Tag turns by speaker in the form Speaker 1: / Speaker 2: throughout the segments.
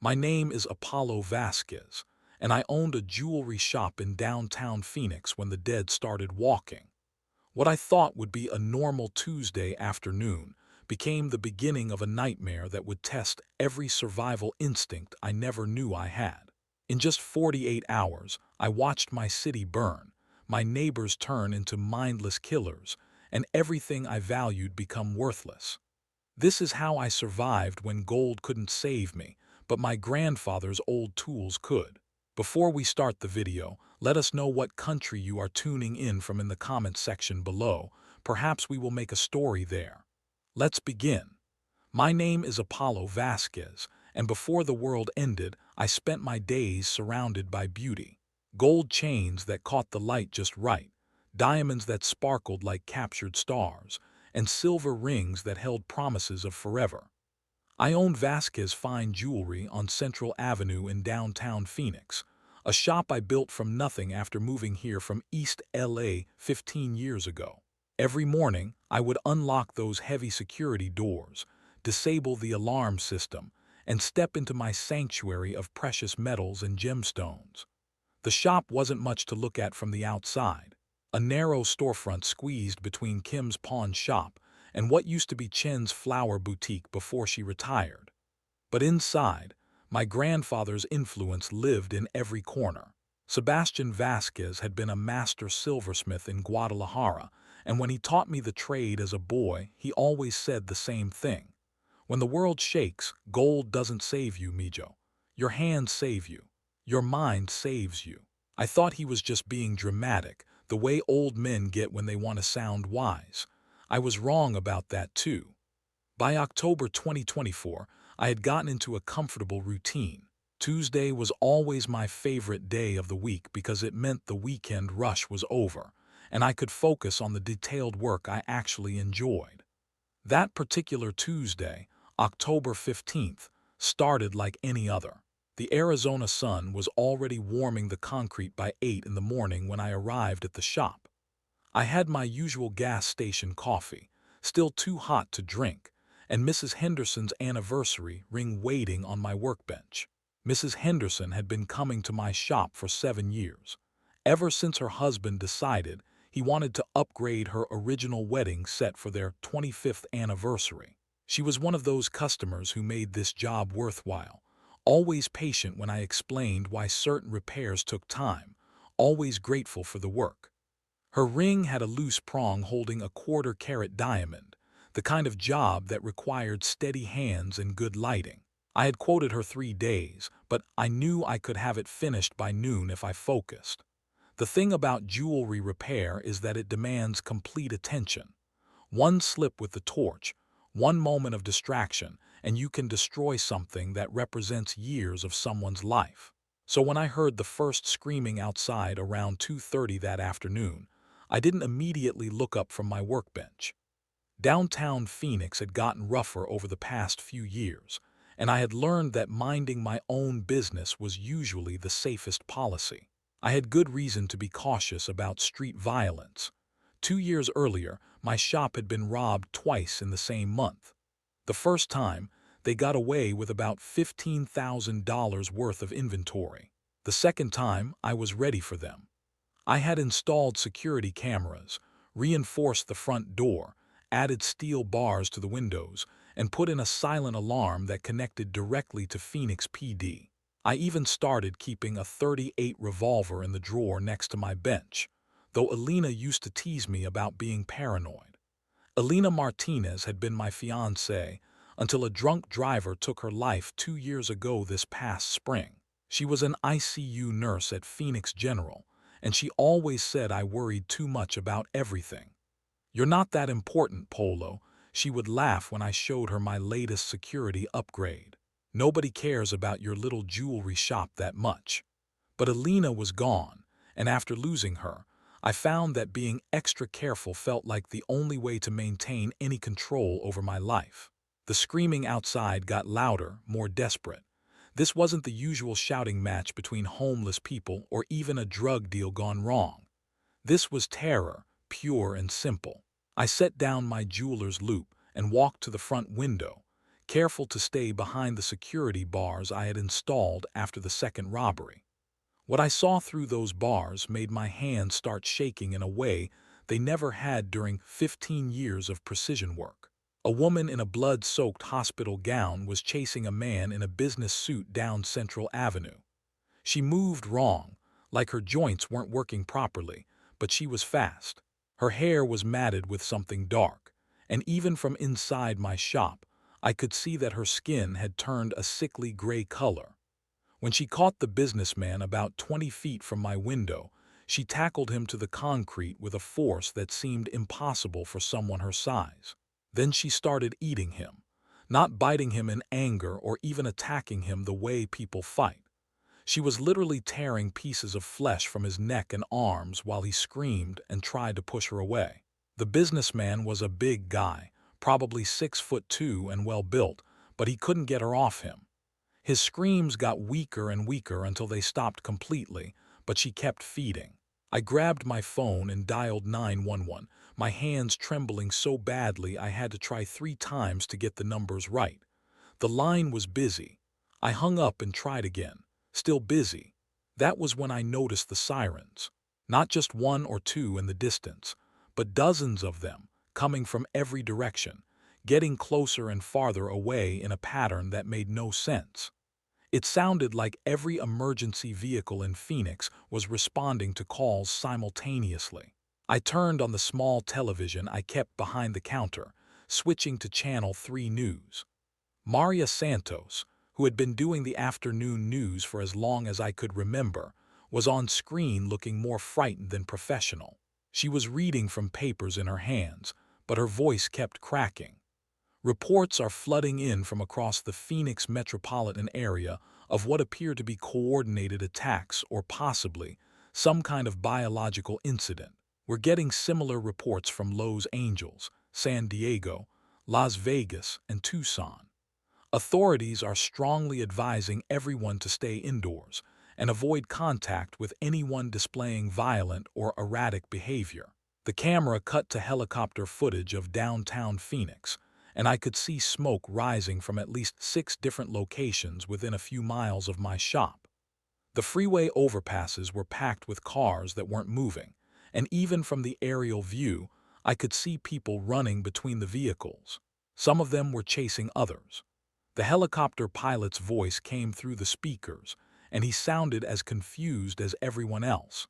Speaker 1: My name is Apollo Vasquez, and I owned a jewelry shop in downtown Phoenix when the dead started walking. What I thought would be a normal Tuesday afternoon became the beginning of a nightmare that would test every survival instinct I never knew I had. In just 48 hours, I watched my city burn, my neighbors turn into mindless killers, and everything I valued become worthless. This is how I survived when gold couldn't save me, but my grandfather's old tools could. Before we start the video, let us know what country you are tuning in from in the comments section below. Perhaps we will make a story there. Let's begin. My name is Apollo Vasquez, and before the world ended, I spent my days surrounded by beauty. Gold chains that caught the light just right, diamonds that sparkled like captured stars, and silver rings that held promises of forever. I owned Vasquez Fine Jewelry on Central Avenue in downtown Phoenix, a shop I built from nothing after moving here from East LA 15 years ago. Every morning, I would unlock those heavy security doors, disable the alarm system, and step into my sanctuary of precious metals and gemstones. The shop wasn't much to look at from the outside. A narrow storefront squeezed between Kim's pawn shop and what used to be Chen's flower boutique before she retired. But inside, my grandfather's influence lived in every corner. Sebastian Vasquez had been a master silversmith in Guadalajara, and when he taught me the trade as a boy, he always said the same thing. When the world shakes, gold doesn't save you, Mijo. Your hands save you. Your mind saves you. I thought he was just being dramatic, the way old men get when they want to sound wise. I was wrong about that too. By October 2024, I had gotten into a comfortable routine. Tuesday was always my favorite day of the week because it meant the weekend rush was over, and I could focus on the detailed work I actually enjoyed. That particular Tuesday, October 15th, started like any other. The Arizona sun was already warming the concrete by 8 in the morning when I arrived at the shop. I had my usual gas station coffee, still too hot to drink, and Mrs. Henderson's anniversary ring waiting on my workbench. Mrs. Henderson had been coming to my shop for 7 years. Ever since her husband decided he wanted to upgrade her original wedding set for their 25th anniversary. She was one of those customers who made this job worthwhile, always patient when I explained why certain repairs took time, always grateful for the work. Her ring had a loose prong holding a quarter-carat diamond, the kind of job that required steady hands and good lighting. I had quoted her 3 days, but I knew I could have it finished by noon if I focused. The thing about jewelry repair is that it demands complete attention. One slip with the torch, one moment of distraction, and you can destroy something that represents years of someone's life. So when I heard the first screaming outside around 2:30 that afternoon, I didn't immediately look up from my workbench. Downtown Phoenix had gotten rougher over the past few years, and I had learned that minding my own business was usually the safest policy. I had good reason to be cautious about street violence. 2 years earlier, my shop had been robbed twice in the same month. The first time, they got away with about $15,000 worth of inventory. The second time, I was ready for them. I had installed security cameras, reinforced the front door, added steel bars to the windows, and put in a silent alarm that connected directly to Phoenix PD. I even started keeping a .38 revolver in the drawer next to my bench, though Alina used to tease me about being paranoid. Alina Martinez had been my fiancée until a drunk driver took her life 2 years ago this past spring. She was an ICU nurse at Phoenix General, and she always said I worried too much about everything. "You're not that important, Polo," she would laugh when I showed her my latest security upgrade. "Nobody cares about your little jewelry shop that much." But Alina was gone, and after losing her, I found that being extra careful felt like the only way to maintain any control over my life. The screaming outside got louder, more desperate. This wasn't the usual shouting match between homeless people or even a drug deal gone wrong. This was terror, pure and simple. I set down my jeweler's loupe and walked to the front window, careful to stay behind the security bars I had installed after the second robbery. What I saw through those bars made my hands start shaking in a way they never had during 15 years of precision work. A woman in a blood-soaked hospital gown was chasing a man in a business suit down Central Avenue. She moved wrong, like her joints weren't working properly, but she was fast. Her hair was matted with something dark, and even from inside my shop, I could see that her skin had turned a sickly gray color. When she caught the businessman about 20 feet from my window, she tackled him to the concrete with a force that seemed impossible for someone her size. Then she started eating him, not biting him in anger or even attacking him the way people fight. She was literally tearing pieces of flesh from his neck and arms while he screamed and tried to push her away. The businessman was a big guy, probably 6'2" and well-built, but he couldn't get her off him. His screams got weaker and weaker until they stopped completely, but she kept feeding. I grabbed my phone and dialed 911, my hands trembling so badly I had to try 3 times to get the numbers right. The line was busy. I hung up and tried again. Still busy. That was when I noticed the sirens. Not just 1 or 2 in the distance, but dozens of them, coming from every direction, getting closer and farther away in a pattern that made no sense. It sounded like every emergency vehicle in Phoenix was responding to calls simultaneously. I turned on the small television I kept behind the counter, switching to Channel 3 News. Maria Santos, who had been doing the afternoon news for as long as I could remember, was on screen looking more frightened than professional. She was reading from papers in her hands, but her voice kept cracking. Reports are flooding in from across the Phoenix metropolitan area of what appear to be coordinated attacks or possibly some kind of biological incident. We're getting similar reports from Los Angeles, San Diego, Las Vegas, and Tucson. Authorities are strongly advising everyone to stay indoors and avoid contact with anyone displaying violent or erratic behavior. The camera cut to helicopter footage of downtown Phoenix, and I could see smoke rising from at least 6 different locations within a few miles of my shop. The freeway overpasses were packed with cars that weren't moving, and even from the aerial view, I could see people running between the vehicles. Some of them were chasing others. The helicopter pilot's voice came through the speakers, and he sounded as confused as everyone else.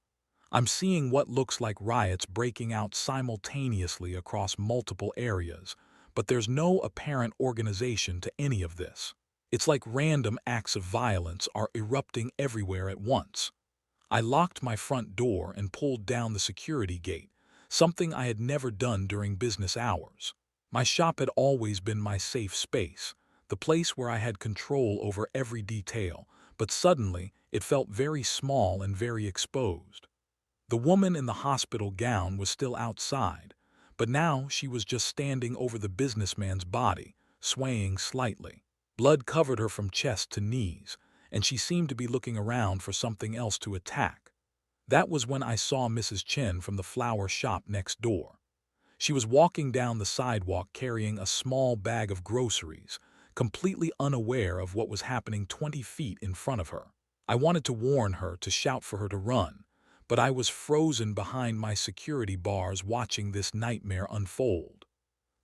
Speaker 1: I'm seeing what looks like riots breaking out simultaneously across multiple areas, but there's no apparent organization to any of this. It's like random acts of violence are erupting everywhere at once. I locked my front door and pulled down the security gate, something I had never done during business hours. My shop had always been my safe space, the place where I had control over every detail, but suddenly it felt very small and very exposed. The woman in the hospital gown was still outside, but now she was just standing over the businessman's body, swaying slightly. Blood covered her from chest to knees, and she seemed to be looking around for something else to attack. That was when I saw Mrs. Chen from the flower shop next door. She was walking down the sidewalk carrying a small bag of groceries, completely unaware of what was happening 20 feet in front of her. I wanted to warn her to shout for her to run, but I was frozen behind my security bars watching this nightmare unfold.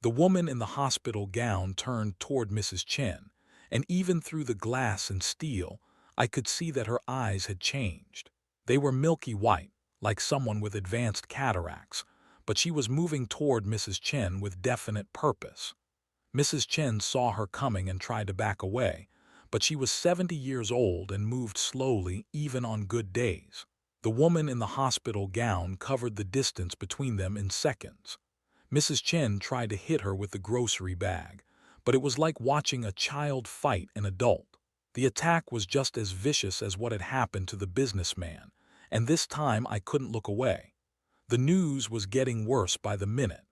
Speaker 1: The woman in the hospital gown turned toward Mrs. Chen, and even through the glass and steel, I could see that her eyes had changed. They were milky white, like someone with advanced cataracts, but she was moving toward Mrs. Chen with definite purpose. Mrs. Chen saw her coming and tried to back away, but she was 70 years old and moved slowly even on good days. The woman in the hospital gown covered the distance between them in seconds. Mrs. Chen tried to hit her with the grocery bag, but it was like watching a child fight an adult. The attack was just as vicious as what had happened to the businessman, and this time I couldn't look away. The news was getting worse by the minute.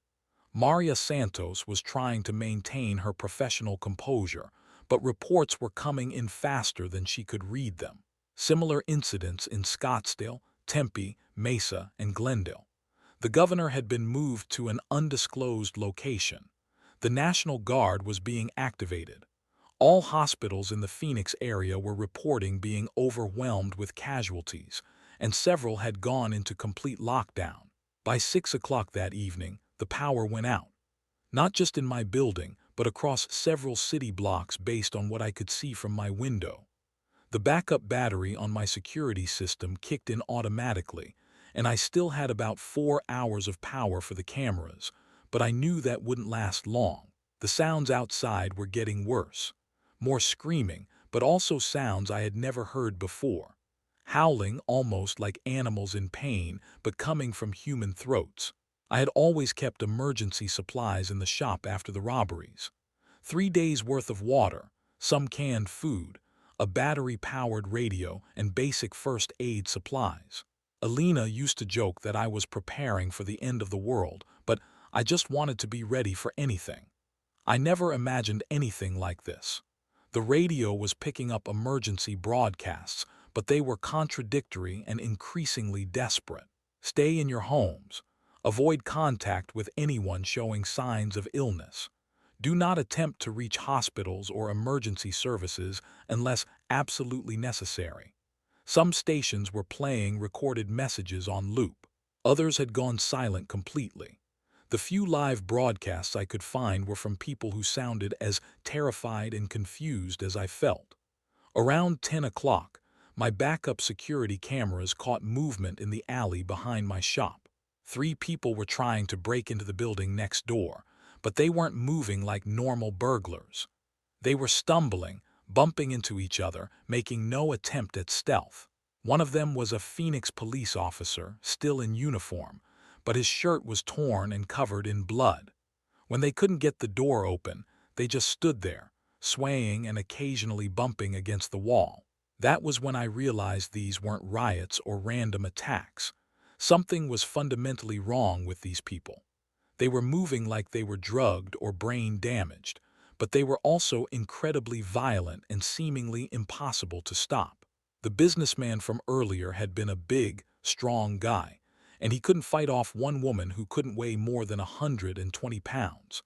Speaker 1: Maria Santos was trying to maintain her professional composure, but reports were coming in faster than she could read them. Similar incidents in Scottsdale, Tempe, Mesa, and Glendale. The governor had been moved to an undisclosed location. The National Guard was being activated. All hospitals in the Phoenix area were reporting being overwhelmed with casualties, and several had gone into complete lockdown. By 6 o'clock that evening, the power went out. Not just in my building, but across several city blocks based on what I could see from my window. The backup battery on my security system kicked in automatically, and I still had about 4 hours of power for the cameras, but I knew that wouldn't last long. The sounds outside were getting worse. More screaming, but also sounds I had never heard before. Howling almost like animals in pain, but coming from human throats. I had always kept emergency supplies in the shop after the robberies. 3 days' worth of water, some canned food, a battery-powered radio, and basic first aid supplies. Alina used to joke that I was preparing for the end of the world, but I just wanted to be ready for anything. I never imagined anything like this. The radio was picking up emergency broadcasts, but they were contradictory and increasingly desperate. Stay in your homes. Avoid contact with anyone showing signs of illness. Do not attempt to reach hospitals or emergency services unless absolutely necessary. Some stations were playing recorded messages on loop. Others had gone silent completely. The few live broadcasts I could find were from people who sounded as terrified and confused as I felt. Around 10 o'clock, my backup security cameras caught movement in the alley behind my shop. 3 people were trying to break into the building next door, but they weren't moving like normal burglars. They were stumbling, bumping into each other, making no attempt at stealth. One of them was a Phoenix police officer, still in uniform, but his shirt was torn and covered in blood. When they couldn't get the door open, they just stood there, swaying and occasionally bumping against the wall. That was when I realized these weren't riots or random attacks. Something was fundamentally wrong with these people. They were moving like they were drugged or brain damaged, but they were also incredibly violent and seemingly impossible to stop. The businessman from earlier had been a big, strong guy, and he couldn't fight off one woman who couldn't weigh more than 120 pounds.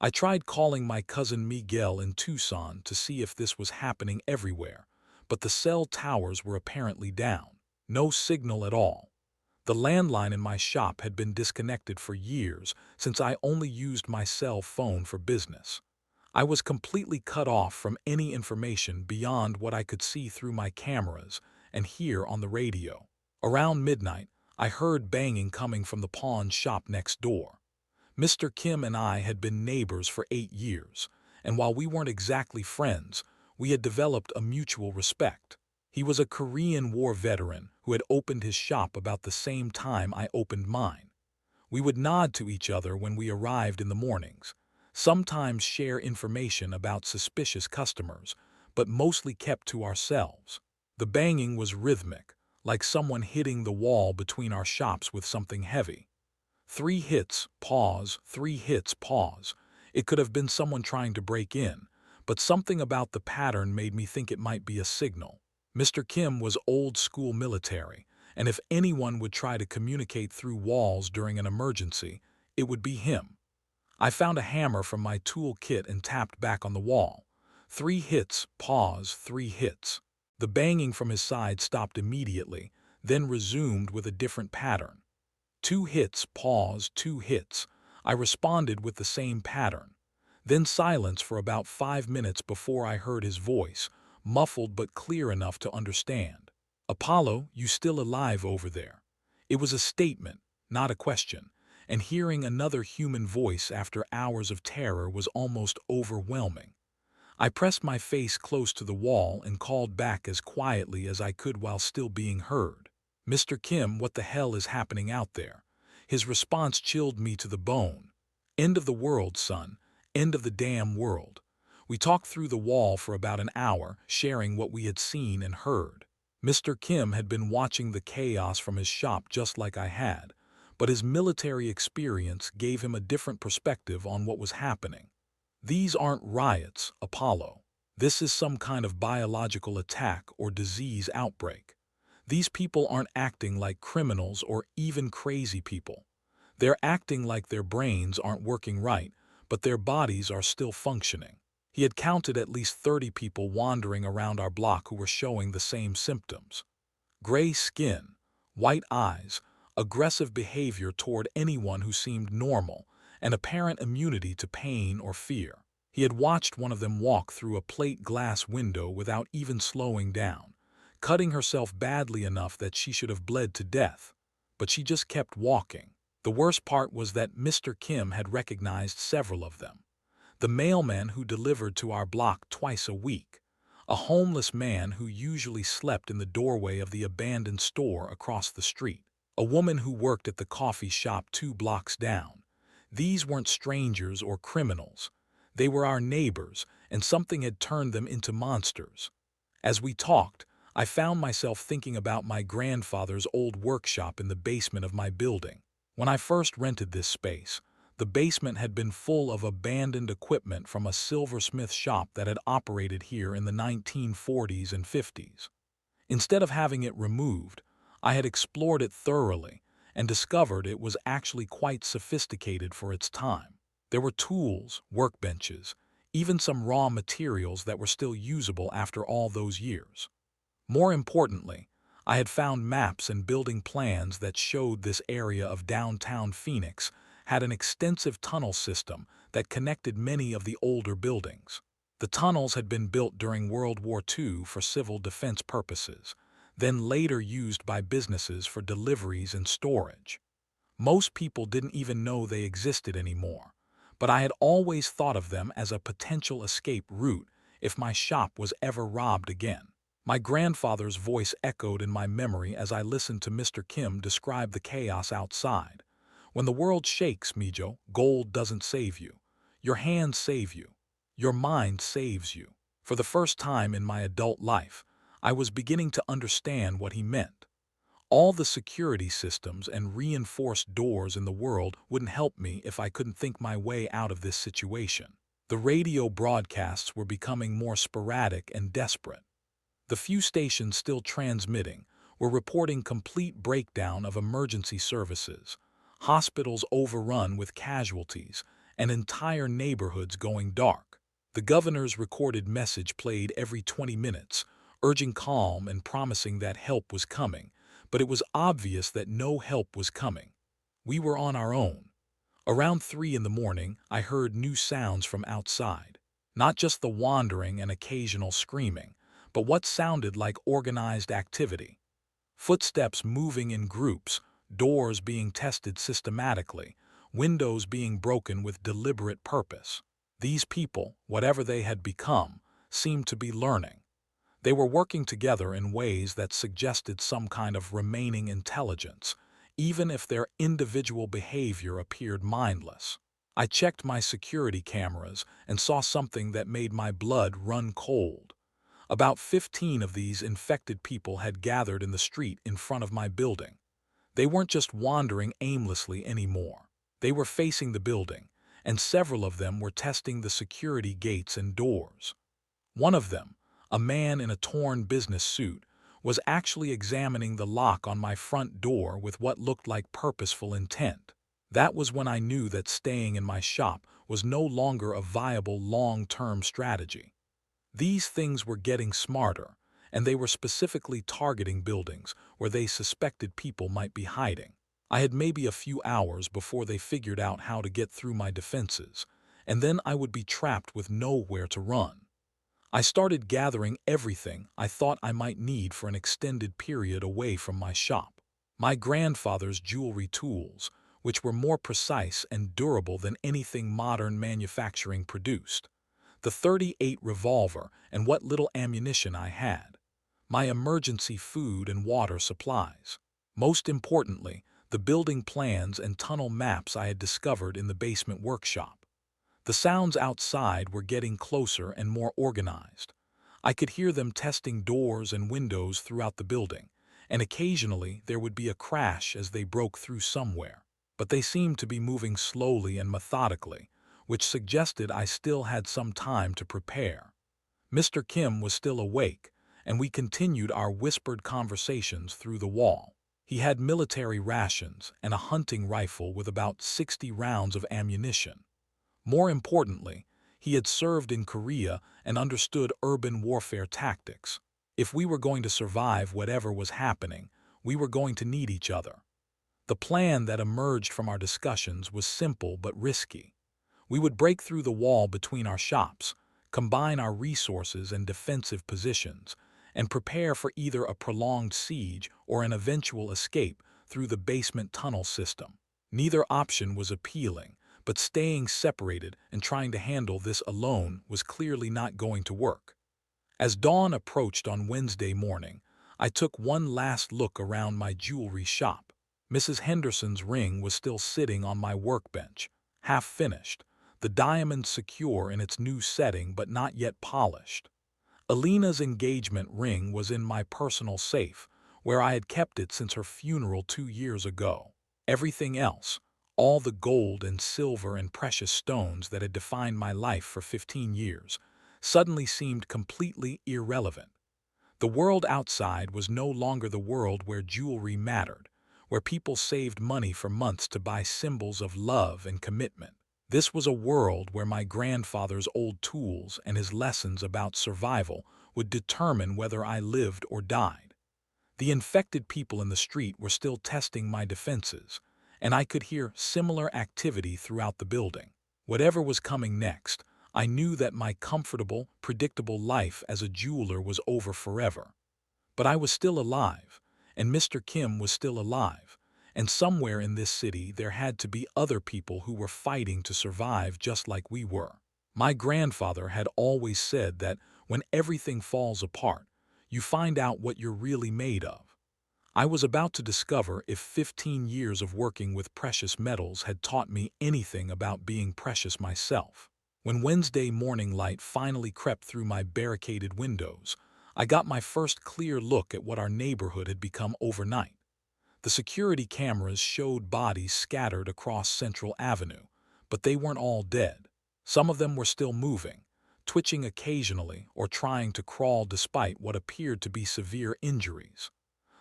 Speaker 1: I tried calling my cousin Miguel in Tucson to see if this was happening everywhere, but the cell towers were apparently down. No signal at all. The landline in my shop had been disconnected for years, since I only used my cell phone for business. I was completely cut off from any information beyond what I could see through my cameras and hear on the radio. Around midnight, I heard banging coming from the pawn shop next door. Mr. Kim and I had been neighbors for 8 years, and while we weren't exactly friends, we had developed a mutual respect. He was a Korean War veteran who had opened his shop about the same time I opened mine. We would nod to each other when we arrived in the mornings, sometimes share information about suspicious customers, but mostly kept to ourselves. The banging was rhythmic, like someone hitting the wall between our shops with something heavy. 3 hits, pause, 3 hits, pause. It could have been someone trying to break in, but something about the pattern made me think it might be a signal. Mr. Kim was old-school military, and if anyone would try to communicate through walls during an emergency, it would be him. I found a hammer from my tool kit and tapped back on the wall. 3 hits, pause, 3 hits. The banging from his side stopped immediately, then resumed with a different pattern. 2 hits, pause, 2 hits. I responded with the same pattern. Then silence for about 5 minutes before I heard his voice, muffled but clear enough to understand. "Apollo, you still alive over there?" It was a statement, not a question, and hearing another human voice after hours of terror was almost overwhelming. I pressed my face close to the wall and called back as quietly as I could while still being heard. "Mr. Kim, what the hell is happening out there?" His response chilled me to the bone. "End of the world, son. End of the damn world." We talked through the wall for about an hour, sharing what we had seen and heard. Mr. Kim had been watching the chaos from his shop just like I had, but his military experience gave him a different perspective on what was happening. "These aren't riots, Apollo. This is some kind of biological attack or disease outbreak. These people aren't acting like criminals or even crazy people. They're acting like their brains aren't working right, but their bodies are still functioning. He had counted at least 30 people wandering around our block who were showing the same symptoms: gray skin, white eyes, aggressive behavior toward anyone who seemed normal, and apparent immunity to pain or fear. He had watched one of them walk through a plate glass window without even slowing down, cutting herself badly enough that she should have bled to death, but she just kept walking. The worst part was that Mr. Kim had recognized several of them. The mailman who delivered to our block twice a week, a homeless man who usually slept in the doorway of the abandoned store across the street, a woman who worked at the coffee shop 2 blocks down. These weren't strangers or criminals. They were our neighbors, and something had turned them into monsters. As we talked, I found myself thinking about my grandfather's old workshop in the basement of my building. When I first rented this space, the basement had been full of abandoned equipment from a silversmith shop that had operated here in the 1940s and 50s. Instead of having it removed, I had explored it thoroughly and discovered it was actually quite sophisticated for its time. There were tools, workbenches, even some raw materials that were still usable after all those years. More importantly, I had found maps and building plans that showed this area of downtown Phoenix had an extensive tunnel system that connected many of the older buildings. The tunnels had been built during World War II for civil defense purposes, then later used by businesses for deliveries and storage. Most people didn't even know they existed anymore, but I had always thought of them as a potential escape route if my shop was ever robbed again. My grandfather's voice echoed in my memory as I listened to Mr. Kim describe the chaos outside. When the world shakes, Mijo, gold doesn't save you. Your hands save you. Your mind saves you. For the first time in my adult life, I was beginning to understand what he meant. All the security systems and reinforced doors in the world wouldn't help me if I couldn't think my way out of this situation. The radio broadcasts were becoming more sporadic and desperate. The few stations still transmitting were reporting complete breakdown of emergency services, hospitals overrun with casualties, and entire neighborhoods going dark. The governor's recorded message played every 20 minutes, urging calm and promising that help was coming, but it was obvious that no help was coming. We were on our own. Around 3 in the morning, I heard new sounds from outside, not just the wandering and occasional screaming, but what sounded like organized activity. Footsteps moving in groups, doors being tested systematically, windows being broken with deliberate purpose. These people, whatever they had become, seemed to be learning. They were working together in ways that suggested some kind of remaining intelligence, even if their individual behavior appeared mindless. I checked my security cameras and saw something that made my blood run cold. About 15 of these infected people had gathered in the street in front of my building. They weren't just wandering aimlessly anymore. They were facing the building, and several of them were testing the security gates and doors. One of them, a man in a torn business suit, was actually examining the lock on my front door with what looked like purposeful intent. That was when I knew that staying in my shop was no longer a viable long-term strategy. These things were getting smarter, and they were specifically targeting buildings where they suspected people might be hiding. I had maybe a few hours before they figured out how to get through my defenses, and then I would be trapped with nowhere to run. I started gathering everything I thought I might need for an extended period away from my shop. My grandfather's jewelry tools, which were more precise and durable than anything modern manufacturing produced. The .38 revolver and what little ammunition I had. My emergency food and water supplies. Most importantly, the building plans and tunnel maps I had discovered in the basement workshop. The sounds outside were getting closer and more organized. I could hear them testing doors and windows throughout the building, and occasionally there would be a crash as they broke through somewhere. But they seemed to be moving slowly and methodically, which suggested I still had some time to prepare. Mr. Kim was still awake, and we continued our whispered conversations through the wall. He had military rations and a hunting rifle with about 60 rounds of ammunition. More importantly, He had served in Korea and understood urban warfare tactics. If we were going to survive whatever was happening, we were going to need each other. The plan that emerged from our discussions was simple but risky. We would break through the wall between our shops, combine our resources and defensive positions, and prepare for either a prolonged siege or an eventual escape through the basement tunnel system. Neither option was appealing, but staying separated and trying to handle this alone was clearly not going to work. As dawn approached on Wednesday morning, I took one last look around my jewelry shop. Mrs. Henderson's ring was still sitting on my workbench, half finished, the diamond secure in its new setting but not yet polished. Alina's engagement ring was in my personal safe, where I had kept it since her funeral 2 years ago. Everything else, all the gold and silver and precious stones that had defined my life for 15 years, suddenly seemed completely irrelevant. The world outside was no longer the world where jewelry mattered, where people saved money for months to buy symbols of love and commitment. This was a world where my grandfather's old tools and his lessons about survival would determine whether I lived or died. The infected people in the street were still testing my defenses, and I could hear similar activity throughout the building. Whatever was coming next, I knew that my comfortable, predictable life as a jeweler was over forever. But I was still alive, and Mr. Kim was still alive, and somewhere in this city there had to be other people who were fighting to survive just like we were. My grandfather had always said that when everything falls apart, you find out what you're really made of. I was about to discover if 15 years of working with precious metals had taught me anything about being precious myself. When Wednesday morning light finally crept through my barricaded windows, I got my first clear look at what our neighborhood had become overnight. The security cameras showed bodies scattered across Central Avenue, but they weren't all dead. Some of them were still moving, twitching occasionally or trying to crawl despite what appeared to be severe injuries.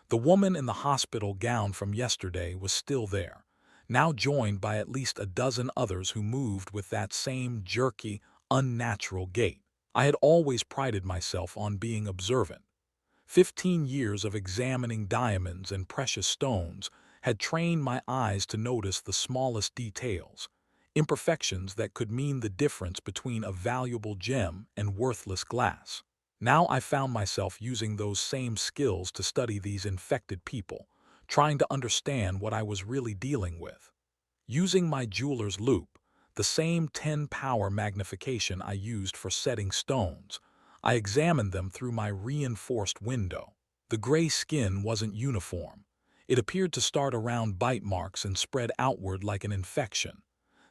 Speaker 1: The woman in the hospital gown from yesterday was still there, now joined by at least a dozen others who moved with that same jerky, unnatural gait. I had always prided myself on being observant. 15 years of examining diamonds and precious stones had trained my eyes to notice the smallest details, imperfections that could mean the difference between a valuable gem and worthless glass. Now I found myself using those same skills to study these infected people, trying to understand what I was really dealing with. Using my jeweler's loupe, the same 10-power magnification I used for setting stones, I examined them through my reinforced window. The gray skin wasn't uniform. It appeared to start around bite marks and spread outward like an infection.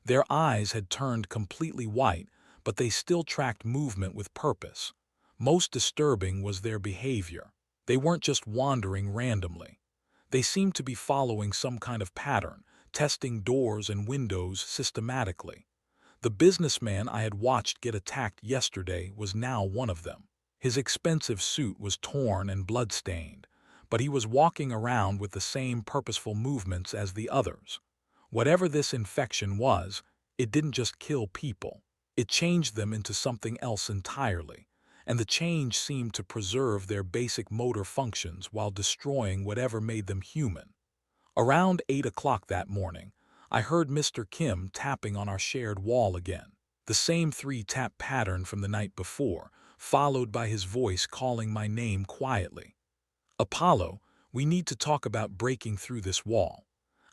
Speaker 1: Their eyes had turned completely white, but they still tracked movement with purpose. Most disturbing was their behavior. They weren't just wandering randomly. They seemed to be following some kind of pattern, testing doors and windows systematically. The businessman I had watched get attacked yesterday was now one of them. His expensive suit was torn and blood-stained, but he was walking around with the same purposeful movements as the others. Whatever this infection was, it didn't just kill people. It changed them into something else entirely, and the change seemed to preserve their basic motor functions while destroying whatever made them human. Around 8 o'clock that morning, I heard Mr. Kim tapping on our shared wall again, the same 3-tap pattern from the night before, followed by his voice calling my name quietly. "Apollo, we need to talk about breaking through this wall.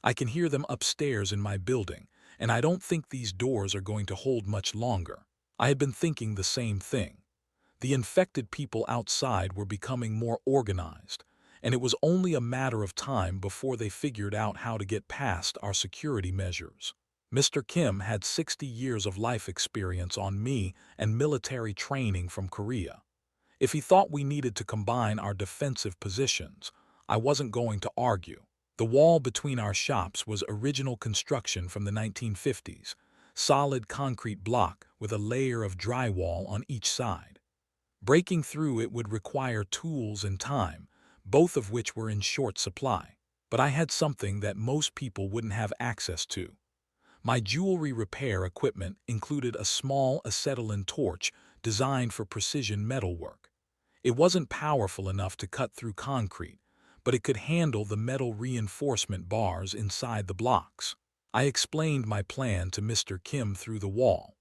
Speaker 1: I can hear them upstairs in my building, and I don't think these doors are going to hold much longer." I had been thinking the same thing. The infected people outside were becoming more organized, and it was only a matter of time before they figured out how to get past our security measures. Mr. Kim had 60 years of life experience on me and military training from Korea. If he thought we needed to combine our defensive positions, I wasn't going to argue. The wall between our shops was original construction from the 1950s, solid concrete block with a layer of drywall on each side. Breaking through it would require tools and time, both of which were in short supply. But I had something that most people wouldn't have access to: My jewelry repair equipment included a small acetylene torch designed for precision metalwork. It wasn't powerful enough to cut through concrete, but it could handle the metal reinforcement bars inside the blocks. I explained my plan to Mr. Kim through the wall.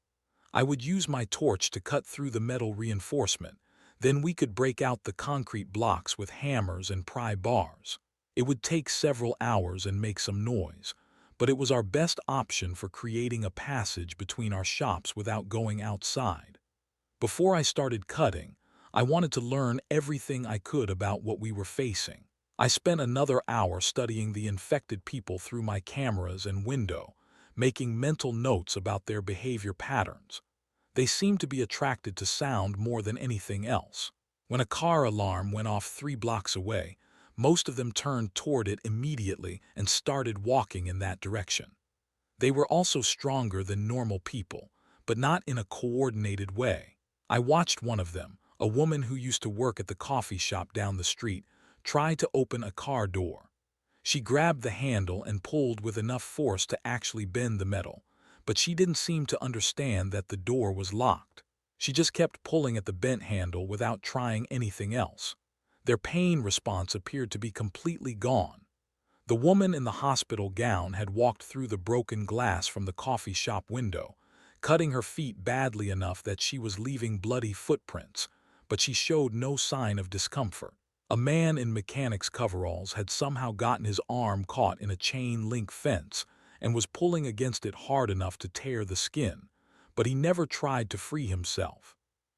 Speaker 1: I would use my torch to cut through the metal reinforcement, then we could break out the concrete blocks with hammers and pry bars. It would take several hours and make some noise, but it was our best option for creating a passage between our shops without going outside. Before I started cutting, I wanted to learn everything I could about what we were facing. I spent another hour studying the infected people through my cameras and window, making mental notes about their behavior patterns. They seemed to be attracted to sound more than anything else. When a car alarm went off 3 blocks away, most of them turned toward it immediately and started walking in that direction. They were also stronger than normal people, but not in a coordinated way. I watched one of them, a woman who used to work at the coffee shop down the street, try to open a car door. She grabbed the handle and pulled with enough force to actually bend the metal, but she didn't seem to understand that the door was locked. She just kept pulling at the bent handle without trying anything else. Their pain response appeared to be completely gone. The woman in the hospital gown had walked through the broken glass from the coffee shop window, cutting her feet badly enough that she was leaving bloody footprints, but she showed no sign of discomfort. A man in mechanic's coveralls had somehow gotten his arm caught in a chain-link fence and was pulling against it hard enough to tear the skin, but he never tried to free himself.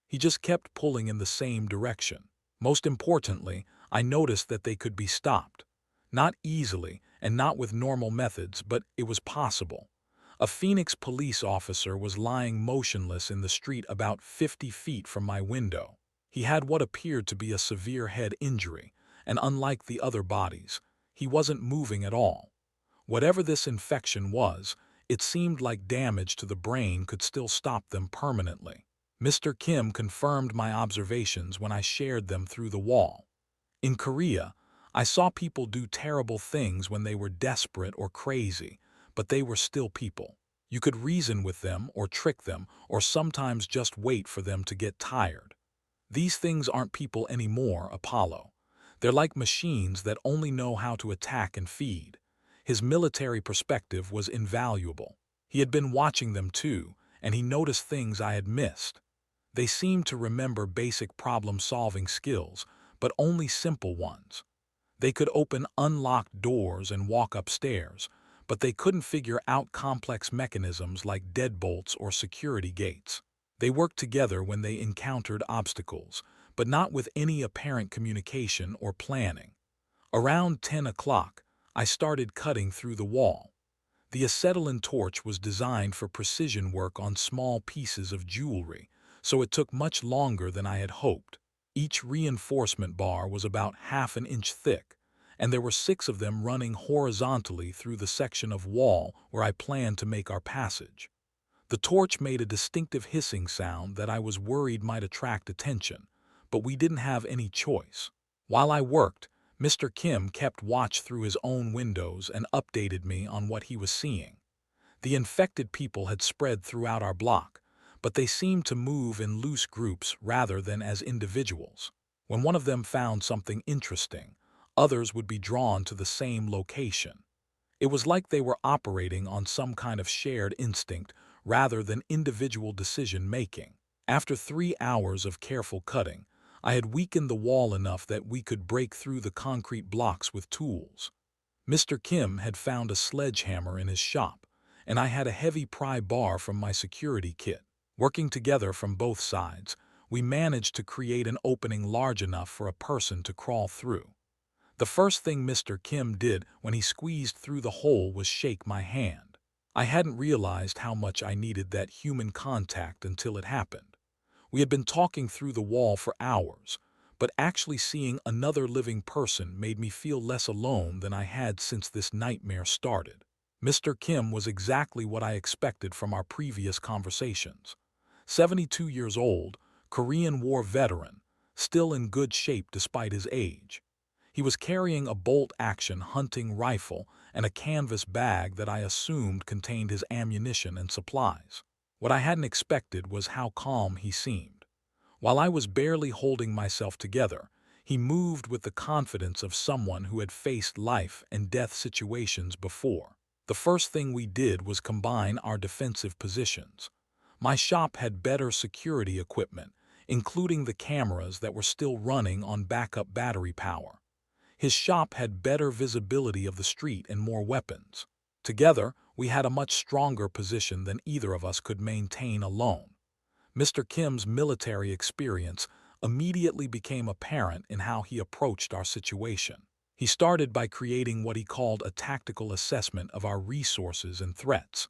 Speaker 1: He just kept pulling in the same direction. Most importantly, I noticed that they could be stopped. Not easily and not with normal methods, but it was possible. A Phoenix police officer was lying motionless in the street about 50 feet from my window. He had what appeared to be a severe head injury, and unlike the other bodies, he wasn't moving at all. Whatever this infection was, it seemed like damage to the brain could still stop them permanently. Mr. Kim confirmed my observations when I shared them through the wall. In Korea, I saw people do terrible things when they were desperate or crazy, but they were still people. You could reason with them or trick them or sometimes just wait for them to get tired. These things aren't people anymore, Apollo. They're like machines that only know how to attack and feed. His military perspective was invaluable. He had been watching them too, and he noticed things I had missed. They seemed to remember basic problem-solving skills, but only simple ones. They could open unlocked doors and walk upstairs, but they couldn't figure out complex mechanisms like deadbolts or security gates. They worked together when they encountered obstacles, but not with any apparent communication or planning. Around 10 o'clock, I started cutting through the wall. The acetylene torch was designed for precision work on small pieces of jewelry, so it took much longer than I had hoped. Each reinforcement bar was about half an inch thick, and there were 6 of them running horizontally through the section of wall where I planned to make our passage. The torch made a distinctive hissing sound that I was worried might attract attention, but we didn't have any choice. While I worked, Mr. Kim kept watch through his own windows and updated me on what he was seeing. The infected people had spread throughout our block, but they seemed to move in loose groups rather than as individuals. When one of them found something interesting, others would be drawn to the same location. It was like they were operating on some kind of shared instinct rather than individual decision-making. After 3 hours of careful cutting, I had weakened the wall enough that we could break through the concrete blocks with tools. Mr. Kim had found a sledgehammer in his shop, and I had a heavy pry bar from my security kit. Working together from both sides, we managed to create an opening large enough for a person to crawl through. The first thing Mr. Kim did when he squeezed through the hole was shake my hand. I hadn't realized how much I needed that human contact until it happened. We had been talking through the wall for hours, but actually seeing another living person made me feel less alone than I had since this nightmare started. Mr. Kim was exactly what I expected from our previous conversations. 72 years old, Korean War veteran, still in good shape despite his age. He was carrying a bolt-action hunting rifle and a canvas bag that I assumed contained his ammunition and supplies. What I hadn't expected was how calm he seemed. While I was barely holding myself together, he moved with the confidence of someone who had faced life and death situations before. The first thing we did was combine our defensive positions. My shop had better security equipment, including the cameras that were still running on backup battery power. His shop had better visibility of the street and more weapons. Together, we had a much stronger position than either of us could maintain alone. Mr. Kim's military experience immediately became apparent in how he approached our situation. He started by creating what he called a tactical assessment of our resources and threats.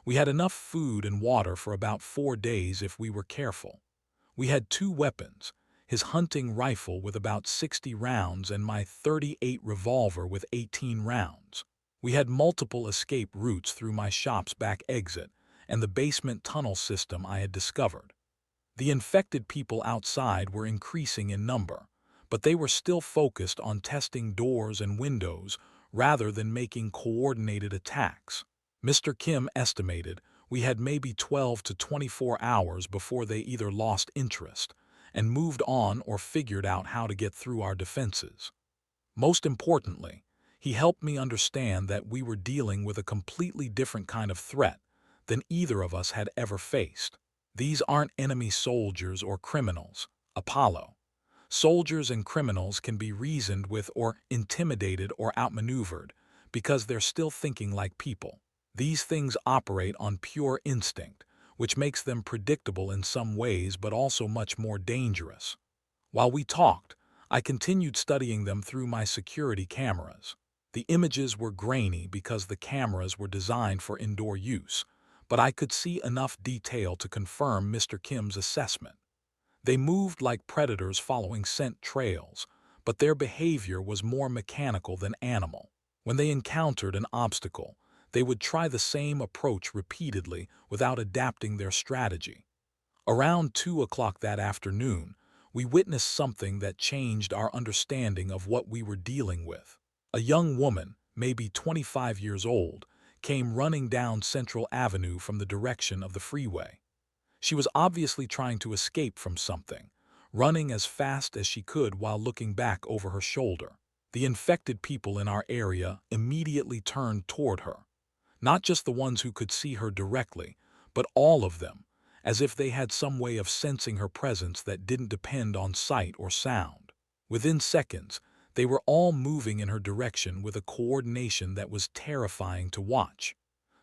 Speaker 1: We had enough food and water for about 4 days if we were careful. We had 2 weapons, his hunting rifle with about 60 rounds and my .38 revolver with 18 rounds. We had multiple escape routes through my shop's back exit and the basement tunnel system I had discovered. The infected people outside were increasing in number, but they were still focused on testing doors and windows rather than making coordinated attacks. Mr. Kim estimated we had maybe 12 to 24 hours before they either lost interest and moved on or figured out how to get through our defenses. Most importantly, he helped me understand that we were dealing with a completely different kind of threat than either of us had ever faced. These aren't enemy soldiers or criminals, Apollo. Soldiers and criminals can be reasoned with or intimidated or outmaneuvered because they're still thinking like people. These things operate on pure instinct, which makes them predictable in some ways but also much more dangerous. While we talked, I continued studying them through my security cameras. The images were grainy because the cameras were designed for indoor use, but I could see enough detail to confirm Mr. Kim's assessment. They moved like predators following scent trails, but their behavior was more mechanical than animal. When they encountered an obstacle, they would try the same approach repeatedly without adapting their strategy. Around 2 o'clock that afternoon, we witnessed something that changed our understanding of what we were dealing with. A young woman, maybe 25 years old, came running down Central Avenue from the direction of the freeway. She was obviously trying to escape from something, running as fast as she could while looking back over her shoulder. The infected people in our area immediately turned toward her. Not just the ones who could see her directly, but all of them, as if they had some way of sensing her presence that didn't depend on sight or sound. Within seconds, they were all moving in her direction with a coordination that was terrifying to watch.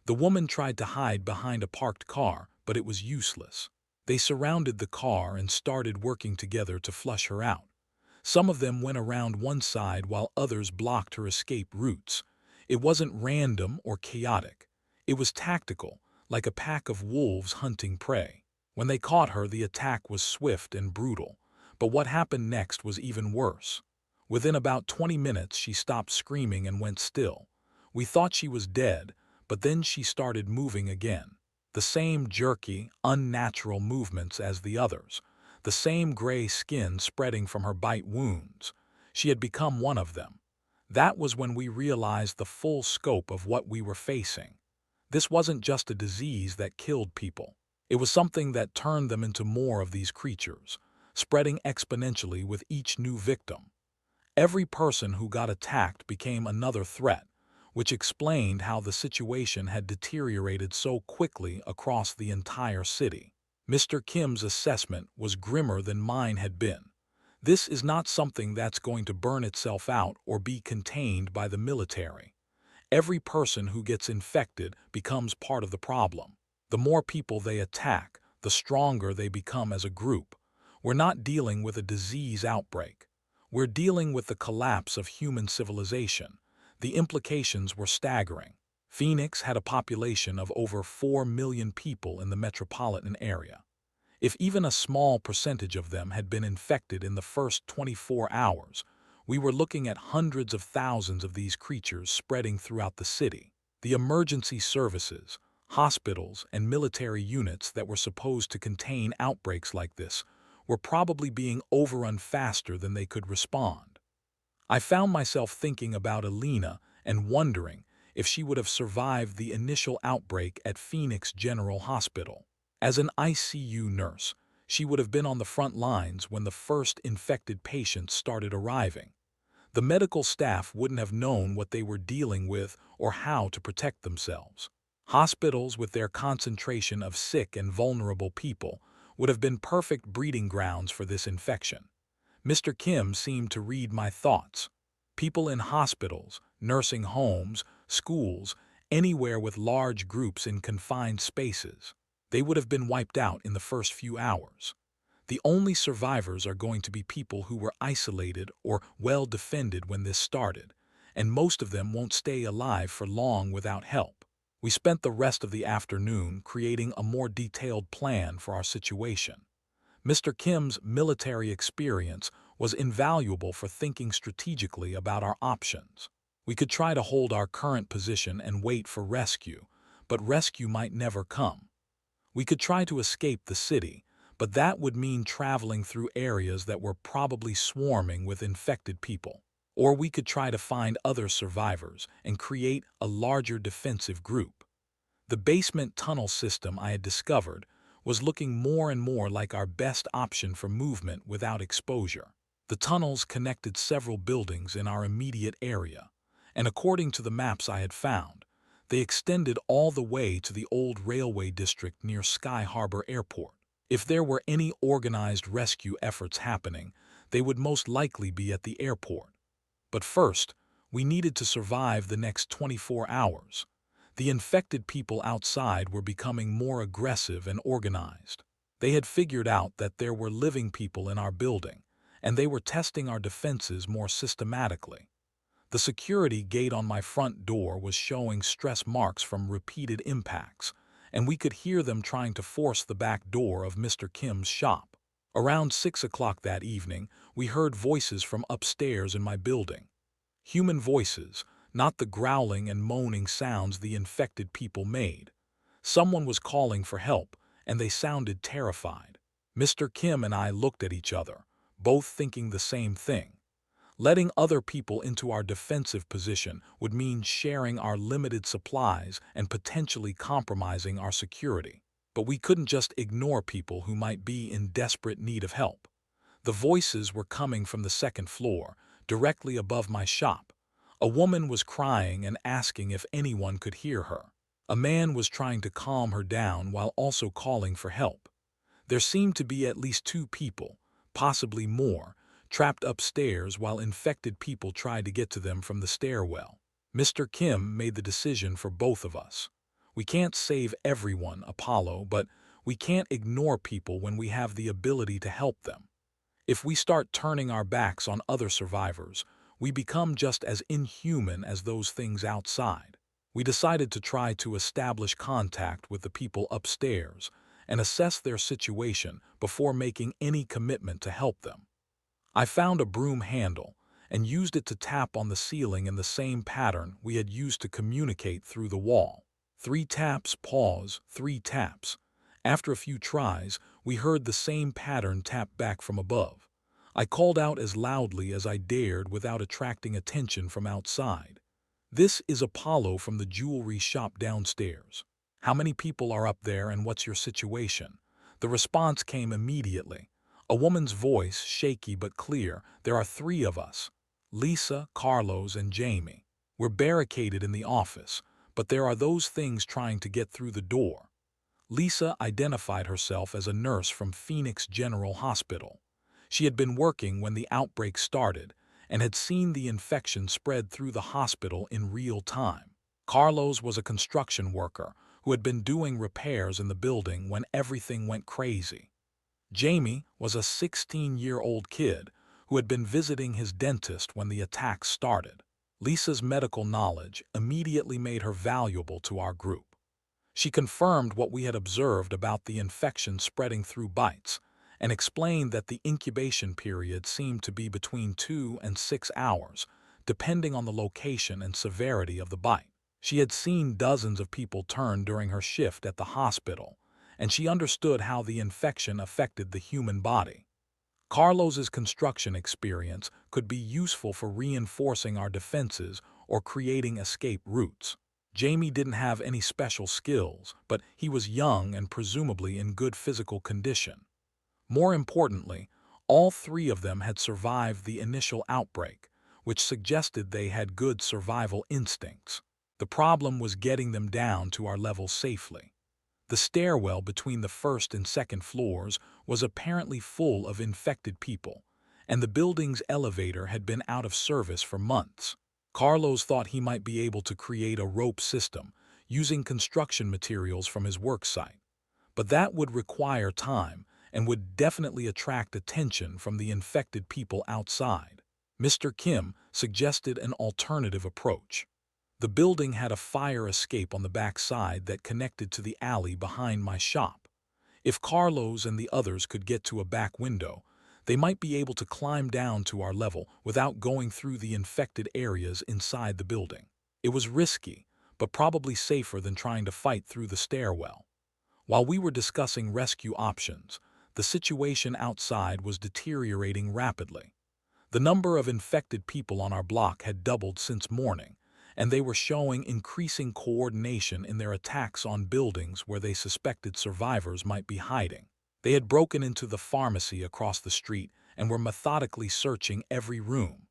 Speaker 1: The woman tried to hide behind a parked car, but it was useless. They surrounded the car and started working together to flush her out. Some of them went around one side while others blocked her escape routes. It wasn't random or chaotic. It was tactical, like a pack of wolves hunting prey. When they caught her, the attack was swift and brutal. But what happened next was even worse. Within about 20 minutes, she stopped screaming and went still. We thought she was dead, but then she started moving again. The same jerky, unnatural movements as the others. The same gray skin spreading from her bite wounds. She had become one of them. That was when we realized the full scope of what we were facing. This wasn't just a disease that killed people. It was something that turned them into more of these creatures, spreading exponentially with each new victim. Every person who got attacked became another threat, which explained how the situation had deteriorated so quickly across the entire city. Mr. Kim's assessment was grimmer than mine had been. This is not something that's going to burn itself out or be contained by the military. Every person who gets infected becomes part of the problem. The more people they attack, the stronger they become as a group. We're not dealing with a disease outbreak. We're dealing with the collapse of human civilization. The implications were staggering. Phoenix had a population of over 4 million people in the metropolitan area. If even a small percentage of them had been infected in the first 24 hours, we were looking at hundreds of thousands of these creatures spreading throughout the city. The emergency services, hospitals, and military units that were supposed to contain outbreaks like this were probably being overrun faster than they could respond. I found myself thinking about Alina and wondering if she would have survived the initial outbreak at Phoenix General Hospital. As an ICU nurse, she would have been on the front lines when the first infected patients started arriving. The medical staff wouldn't have known what they were dealing with or how to protect themselves. Hospitals, with their concentration of sick and vulnerable people, would have been perfect breeding grounds for this infection. Mr. Kim seemed to read my thoughts. People in hospitals, nursing homes, schools, anywhere with large groups in confined spaces, they would have been wiped out in the first few hours. The only survivors are going to be people who were isolated or well defended when this started, and most of them won't stay alive for long without help. We spent the rest of the afternoon creating a more detailed plan for our situation. Mr. Kim's military experience was invaluable for thinking strategically about our options. We could try to hold our current position and wait for rescue, but rescue might never come. We could try to escape the city, but that would mean traveling through areas that were probably swarming with infected people. Or we could try to find other survivors and create a larger defensive group. The basement tunnel system I had discovered was looking more and more like our best option for movement without exposure. The tunnels connected several buildings in our immediate area, and according to the maps I had found, they extended all the way to the old railway district near Sky Harbor Airport. If there were any organized rescue efforts happening, they would most likely be at the airport. But first, we needed to survive the next 24 hours. The infected people outside were becoming more aggressive and organized. They had figured out that there were living people in our building, and they were testing our defenses more systematically. The security gate on my front door was showing stress marks from repeated impacts, and we could hear them trying to force the back door of Mr. Kim's shop. Around 6 o'clock that evening, we heard voices from upstairs in my building. Human voices, not the growling and moaning sounds the infected people made. Someone was calling for help, and they sounded terrified. Mr. Kim and I looked at each other, both thinking the same thing. Letting other people into our defensive position would mean sharing our limited supplies and potentially compromising our security. But we couldn't just ignore people who might be in desperate need of help. The voices were coming from the second floor, directly above my shop. A woman was crying and asking if anyone could hear her. A man was trying to calm her down while also calling for help. There seemed to be at least 2 people, possibly more, trapped upstairs while infected people tried to get to them from the stairwell. Mr. Kim made the decision for both of us. We can't save everyone, Apollo, but we can't ignore people when we have the ability to help them. If we start turning our backs on other survivors, we become just as inhuman as those things outside. We decided to try to establish contact with the people upstairs and assess their situation before making any commitment to help them. I found a broom handle and used it to tap on the ceiling in the same pattern we had used to communicate through the wall. 3 taps, pause, 3 taps. After a few tries, we heard the same pattern tap back from above. I called out as loudly as I dared without attracting attention from outside. "This is Apollo from the jewelry shop downstairs. How many people are up there and what's your situation?" The response came immediately. A woman's voice, shaky but clear. "There are 3 of us. Lisa, Carlos, and Jamie. We're barricaded in the office, but there are those things trying to get through the door." Lisa identified herself as a nurse from Phoenix General Hospital. She had been working when the outbreak started and had seen the infection spread through the hospital in real time. Carlos was a construction worker who had been doing repairs in the building when everything went crazy. Jamie was a 16-year-old kid who had been visiting his dentist when the attacks started. Lisa's medical knowledge immediately made her valuable to our group. She confirmed what we had observed about the infection spreading through bites and explained that the incubation period seemed to be between 2 and 6 hours, depending on the location and severity of the bite. She had seen dozens of people turn during her shift at the hospital, and she understood how the infection affected the human body. Carlos's construction experience could be useful for reinforcing our defenses or creating escape routes. Jamie didn't have any special skills, but he was young and presumably in good physical condition. More importantly, all three of them had survived the initial outbreak, which suggested they had good survival instincts. The problem was getting them down to our level safely. The stairwell between the first and second floors was apparently full of infected people, and the building's elevator had been out of service for months. Carlos thought he might be able to create a rope system using construction materials from his work site, but that would require time and would definitely attract attention from the infected people outside. Mr. Kim suggested an alternative approach. The building had a fire escape on the back side that connected to the alley behind my shop. If Carlos and the others could get to a back window, they might be able to climb down to our level without going through the infected areas inside the building. It was risky, but probably safer than trying to fight through the stairwell. While we were discussing rescue options, the situation outside was deteriorating rapidly. The number of infected people on our block had doubled since morning, and they were showing increasing coordination in their attacks on buildings where they suspected survivors might be hiding. They had broken into the pharmacy across the street and were methodically searching every room.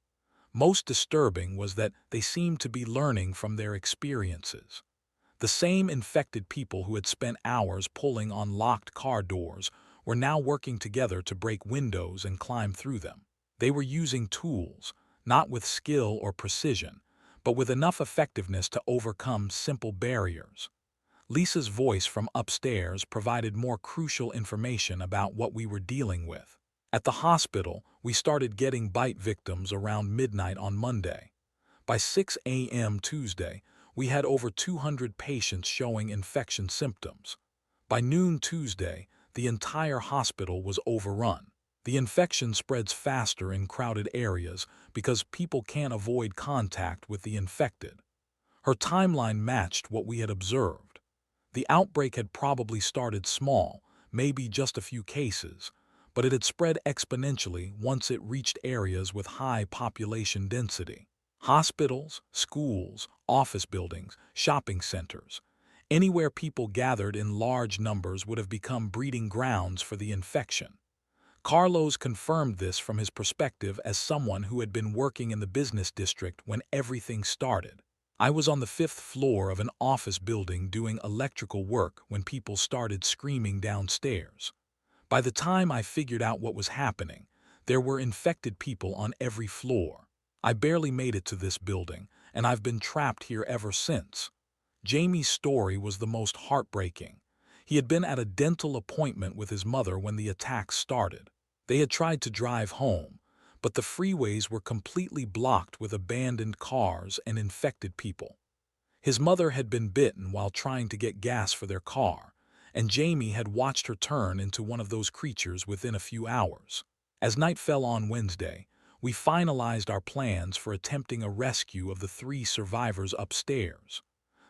Speaker 1: Most disturbing was that they seemed to be learning from their experiences. The same infected people who had spent hours pulling on locked car doors were now working together to break windows and climb through them. They were using tools, not with skill or precision, but with enough effectiveness to overcome simple barriers. Lisa's voice from upstairs provided more crucial information about what we were dealing with. At the hospital, we started getting bite victims around midnight on Monday. By 6 a.m. Tuesday, we had over 200 patients showing infection symptoms. By noon Tuesday, the entire hospital was overrun. The infection spreads faster in crowded areas because people can't avoid contact with the infected. Her timeline matched what we had observed. The outbreak had probably started small, maybe just a few cases, but it had spread exponentially once it reached areas with high population density. Hospitals, schools, office buildings, shopping centers. Anywhere people gathered in large numbers would have become breeding grounds for the infection. Carlos confirmed this from his perspective as someone who had been working in the business district when everything started. I was on the 5th floor of an office building doing electrical work when people started screaming downstairs. By the time I figured out what was happening, there were infected people on every floor. I barely made it to this building, and I've been trapped here ever since. Jamie's story was the most heartbreaking. He had been at a dental appointment with his mother when the attacks started. They had tried to drive home, but the freeways were completely blocked with abandoned cars and infected people. His mother had been bitten while trying to get gas for their car, and Jamie had watched her turn into one of those creatures within a few hours. As night fell on Wednesday, we finalized our plans for attempting a rescue of the 3 survivors upstairs.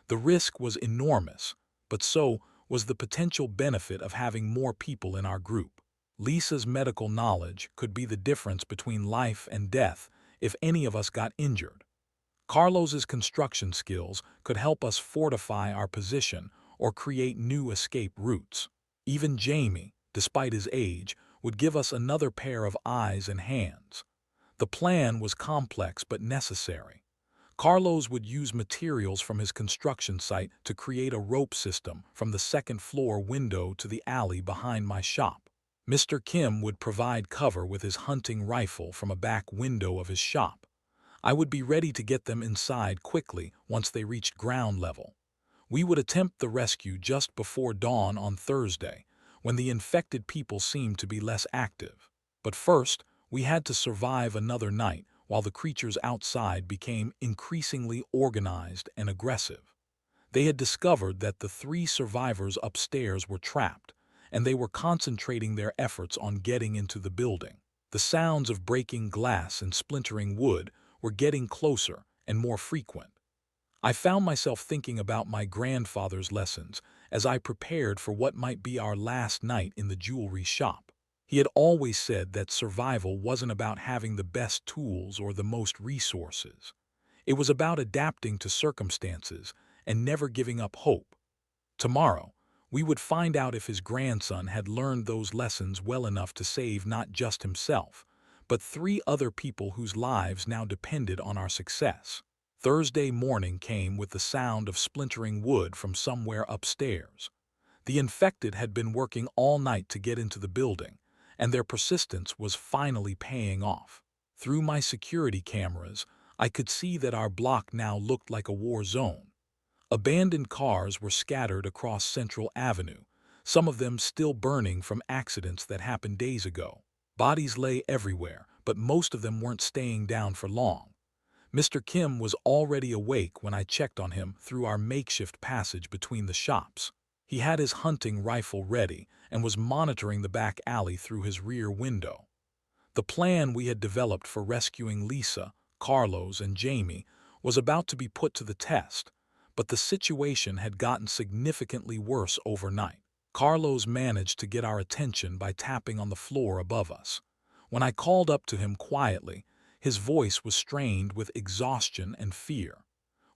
Speaker 1: The risk was enormous, but so was the potential benefit of having more people in our group. Lisa's medical knowledge could be the difference between life and death if any of us got injured. Carlos's construction skills could help us fortify our position or create new escape routes. Even Jamie, despite his age, would give us another pair of eyes and hands. The plan was complex but necessary. Carlos would use materials from his construction site to create a rope system from the 2nd floor window to the alley behind my shop. Mr. Kim would provide cover with his hunting rifle from a back window of his shop. I would be ready to get them inside quickly once they reached ground level. We would attempt the rescue just before dawn on Thursday, when the infected people seemed to be less active. But first, we had to survive another night while the creatures outside became increasingly organized and aggressive. They had discovered that the 3 survivors upstairs were trapped, and they were concentrating their efforts on getting into the building. The sounds of breaking glass and splintering wood were getting closer and more frequent. I found myself thinking about my grandfather's lessons as I prepared for what might be our last night in the jewelry shop. He had always said that survival wasn't about having the best tools or the most resources. It was about adapting to circumstances and never giving up hope. Tomorrow, we would find out if his grandson had learned those lessons well enough to save not just himself, but 3 other people whose lives now depended on our success. Thursday morning came with the sound of splintering wood from somewhere upstairs. The infected had been working all night to get into the building, and their persistence was finally paying off. Through my security cameras, I could see that our block now looked like a war zone. Abandoned cars were scattered across Central Avenue, some of them still burning from accidents that happened days ago. Bodies lay everywhere, but most of them weren't staying down for long. Mr. Kim was already awake when I checked on him through our makeshift passage between the shops. He had his hunting rifle ready and was monitoring the back alley through his rear window. The plan we had developed for rescuing Lisa, Carlos, and Jamie was about to be put to the test, but the situation had gotten significantly worse overnight. Carlos managed to get our attention by tapping on the floor above us. When I called up to him quietly, his voice was strained with exhaustion and fear.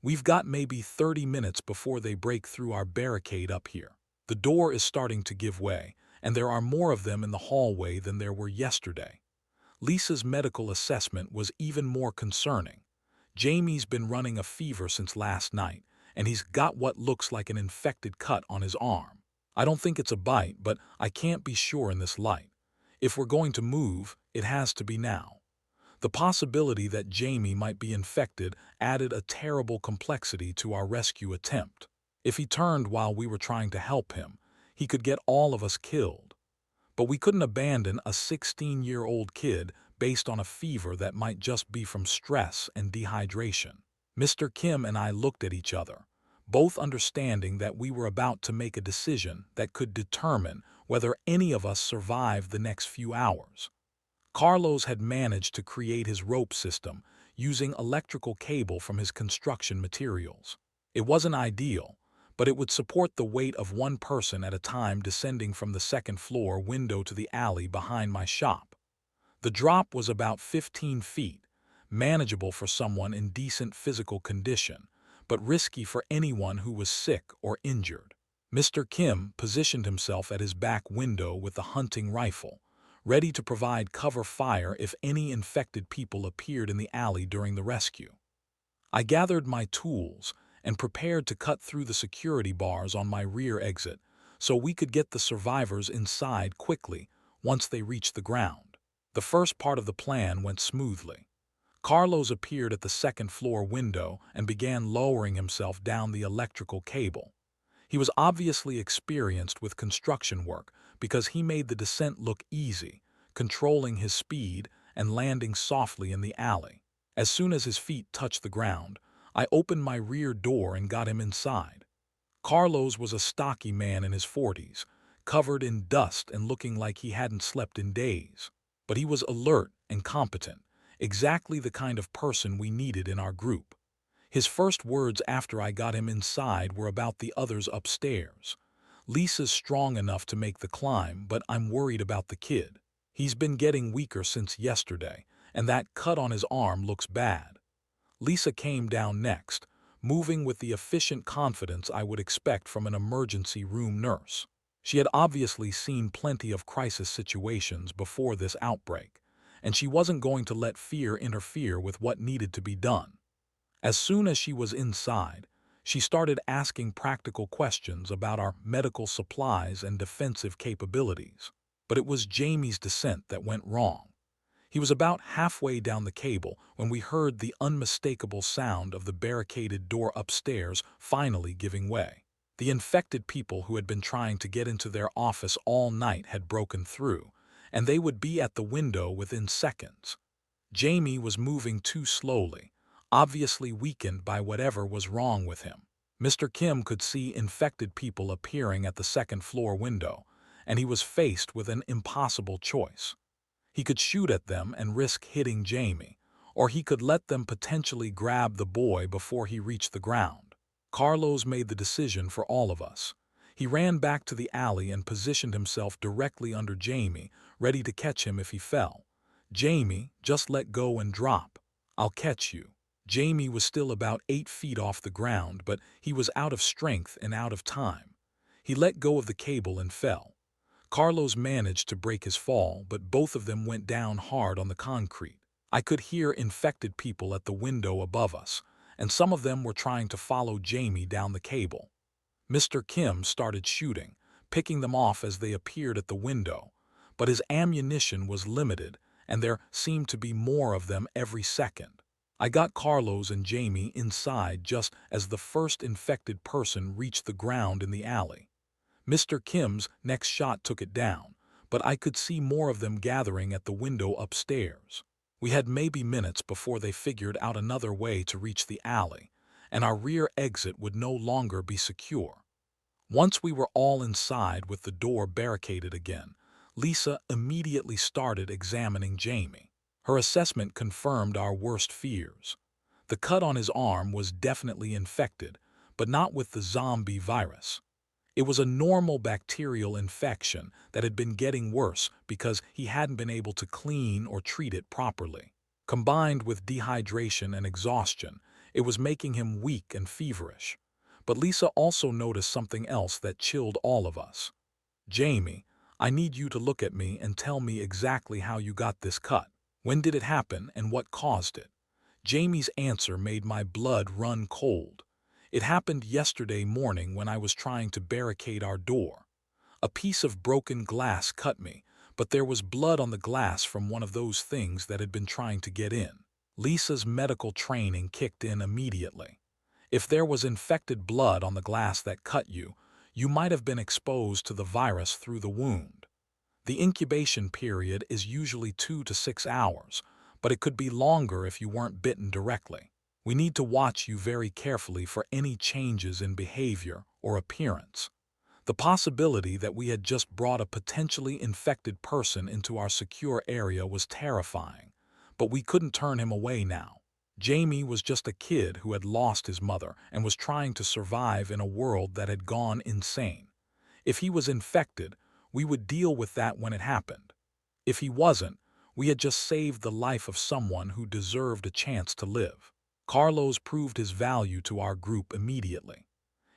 Speaker 1: "We've got maybe 30 minutes before they break through our barricade up here. The door is starting to give way, and there are more of them in the hallway than there were yesterday." Lisa's medical assessment was even more concerning. "Jamie's been running a fever since last night, and he's got what looks like an infected cut on his arm. I don't think it's a bite, but I can't be sure in this light. If we're going to move, it has to be now." The possibility that Jamie might be infected added a terrible complexity to our rescue attempt. If he turned while we were trying to help him, he could get all of us killed. But we couldn't abandon a 16-year-old kid based on a fever that might just be from stress and dehydration. Mr. Kim and I looked at each other, both understanding that we were about to make a decision that could determine whether any of us survived the next few hours. Carlos had managed to create his rope system using electrical cable from his construction materials. It wasn't ideal, but it would support the weight of one person at a time descending from the second-floor window to the alley behind my shop. The drop was about 15 feet, manageable for someone in decent physical condition, but risky for anyone who was sick or injured. Mr. Kim positioned himself at his back window with the hunting rifle, ready to provide cover fire if any infected people appeared in the alley during the rescue. I gathered my tools and prepared to cut through the security bars on my rear exit so we could get the survivors inside quickly once they reached the ground. The first part of the plan went smoothly. Carlos appeared at the second-floor window and began lowering himself down the electrical cable. He was obviously experienced with construction work because he made the descent look easy, controlling his speed and landing softly in the alley. As soon as his feet touched the ground, I opened my rear door and got him inside. Carlos was a stocky man in his 40s, covered in dust and looking like he hadn't slept in days. But he was alert and competent, exactly the kind of person we needed in our group. His first words after I got him inside were about the others upstairs. "Lisa's strong enough to make the climb, but I'm worried about the kid. He's been getting weaker since yesterday, and that cut on his arm looks bad." Lisa came down next, moving with the efficient confidence I would expect from an emergency room nurse. She had obviously seen plenty of crisis situations before this outbreak, and she wasn't going to let fear interfere with what needed to be done. As soon as she was inside, she started asking practical questions about our medical supplies and defensive capabilities. But it was Jamie's descent that went wrong. He was about halfway down the cable when we heard the unmistakable sound of the barricaded door upstairs finally giving way. The infected people who had been trying to get into their office all night had broken through, and they would be at the window within seconds. Jamie was moving too slowly, obviously weakened by whatever was wrong with him. Mr. Kim could see infected people appearing at the second-floor window, and he was faced with an impossible choice. He could shoot at them and risk hitting Jamie, or he could let them potentially grab the boy before he reached the ground. Carlos made the decision for all of us. He ran back to the alley and positioned himself directly under Jamie, ready to catch him if he fell. "Jamie, just let go and drop. I'll catch you." Jamie was still about 8 feet off the ground, but he was out of strength and out of time. He let go of the cable and fell. Carlos managed to break his fall, but both of them went down hard on the concrete. I could hear infected people at the window above us, and some of them were trying to follow Jamie down the cable. Mr. Kim started shooting, picking them off as they appeared at the window, but his ammunition was limited, and there seemed to be more of them every second. I got Carlos and Jamie inside just as the first infected person reached the ground in the alley. Mr. Kim's next shot took it down, but I could see more of them gathering at the window upstairs. We had maybe minutes before they figured out another way to reach the alley, and our rear exit would no longer be secure. Once we were all inside with the door barricaded again, Lisa immediately started examining Jamie. Her assessment confirmed our worst fears. The cut on his arm was definitely infected, but not with the zombie virus. It was a normal bacterial infection that had been getting worse because he hadn't been able to clean or treat it properly. Combined with dehydration and exhaustion, it was making him weak and feverish. But Lisa also noticed something else that chilled all of us. "Jamie, I need you to look at me and tell me exactly how you got this cut. When did it happen and what caused it?" Jamie's answer made my blood run cold. "It happened yesterday morning when I was trying to barricade our door. A piece of broken glass cut me, but there was blood on the glass from one of those things that had been trying to get in." Lisa's medical training kicked in immediately. If there was infected blood on the glass that cut you, you might have been exposed to the virus through the wound. The incubation period is usually 2 to 6 hours, but it could be longer if you weren't bitten directly. We need to watch you very carefully for any changes in behavior or appearance. The possibility that we had just brought a potentially infected person into our secure area was terrifying, but we couldn't turn him away now. Jamie was just a kid who had lost his mother and was trying to survive in a world that had gone insane. If he was infected, we would deal with that when it happened. If he wasn't, we had just saved the life of someone who deserved a chance to live. Carlos proved his value to our group immediately.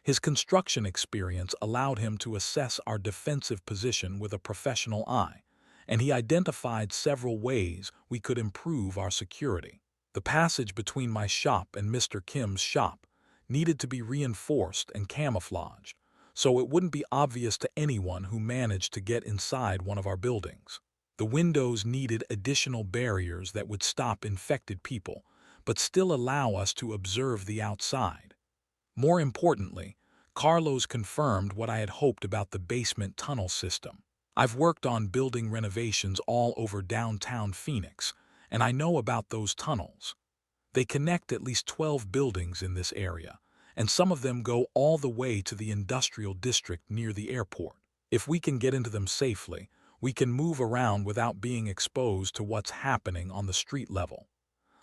Speaker 1: His construction experience allowed him to assess our defensive position with a professional eye, and he identified several ways we could improve our security. The passage between my shop and Mr. Kim's shop needed to be reinforced and camouflaged, so it wouldn't be obvious to anyone who managed to get inside one of our buildings. The windows needed additional barriers that would stop infected people, but still allow us to observe the outside. More importantly, Carlos confirmed what I had hoped about the basement tunnel system. I've worked on building renovations all over downtown Phoenix, and I know about those tunnels. They connect at least 12 buildings in this area, and some of them go all the way to the industrial district near the airport. If we can get into them safely, we can move around without being exposed to what's happening on the street level.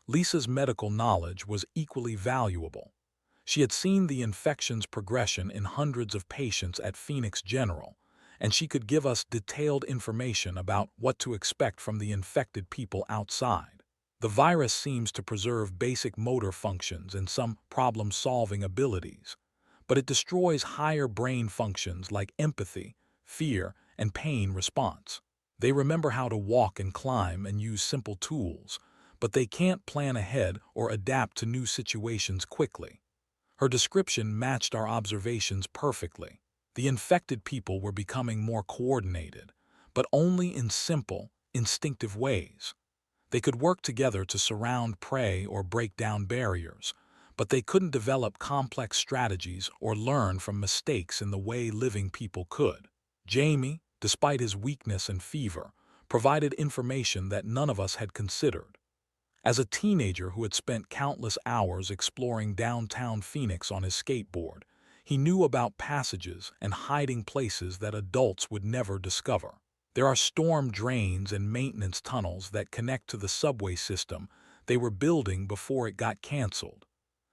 Speaker 1: Lisa's medical knowledge was equally valuable. She had seen the infection's progression in hundreds of patients at Phoenix General, and she could give us detailed information about what to expect from the infected people outside. The virus seems to preserve basic motor functions and some problem-solving abilities, but it destroys higher brain functions like empathy, fear, and pain response. They remember how to walk and climb and use simple tools, but they can't plan ahead or adapt to new situations quickly. Her description matched our observations perfectly. The infected people were becoming more coordinated, but only in simple, instinctive ways. They could work together to surround prey or break down barriers, but they couldn't develop complex strategies or learn from mistakes in the way living people could. Jamie, despite his weakness and fever, provided information that none of us had considered. As a teenager who had spent countless hours exploring downtown Phoenix on his skateboard, he knew about passages and hiding places that adults would never discover. There are storm drains and maintenance tunnels that connect to the subway system they were building before it got canceled.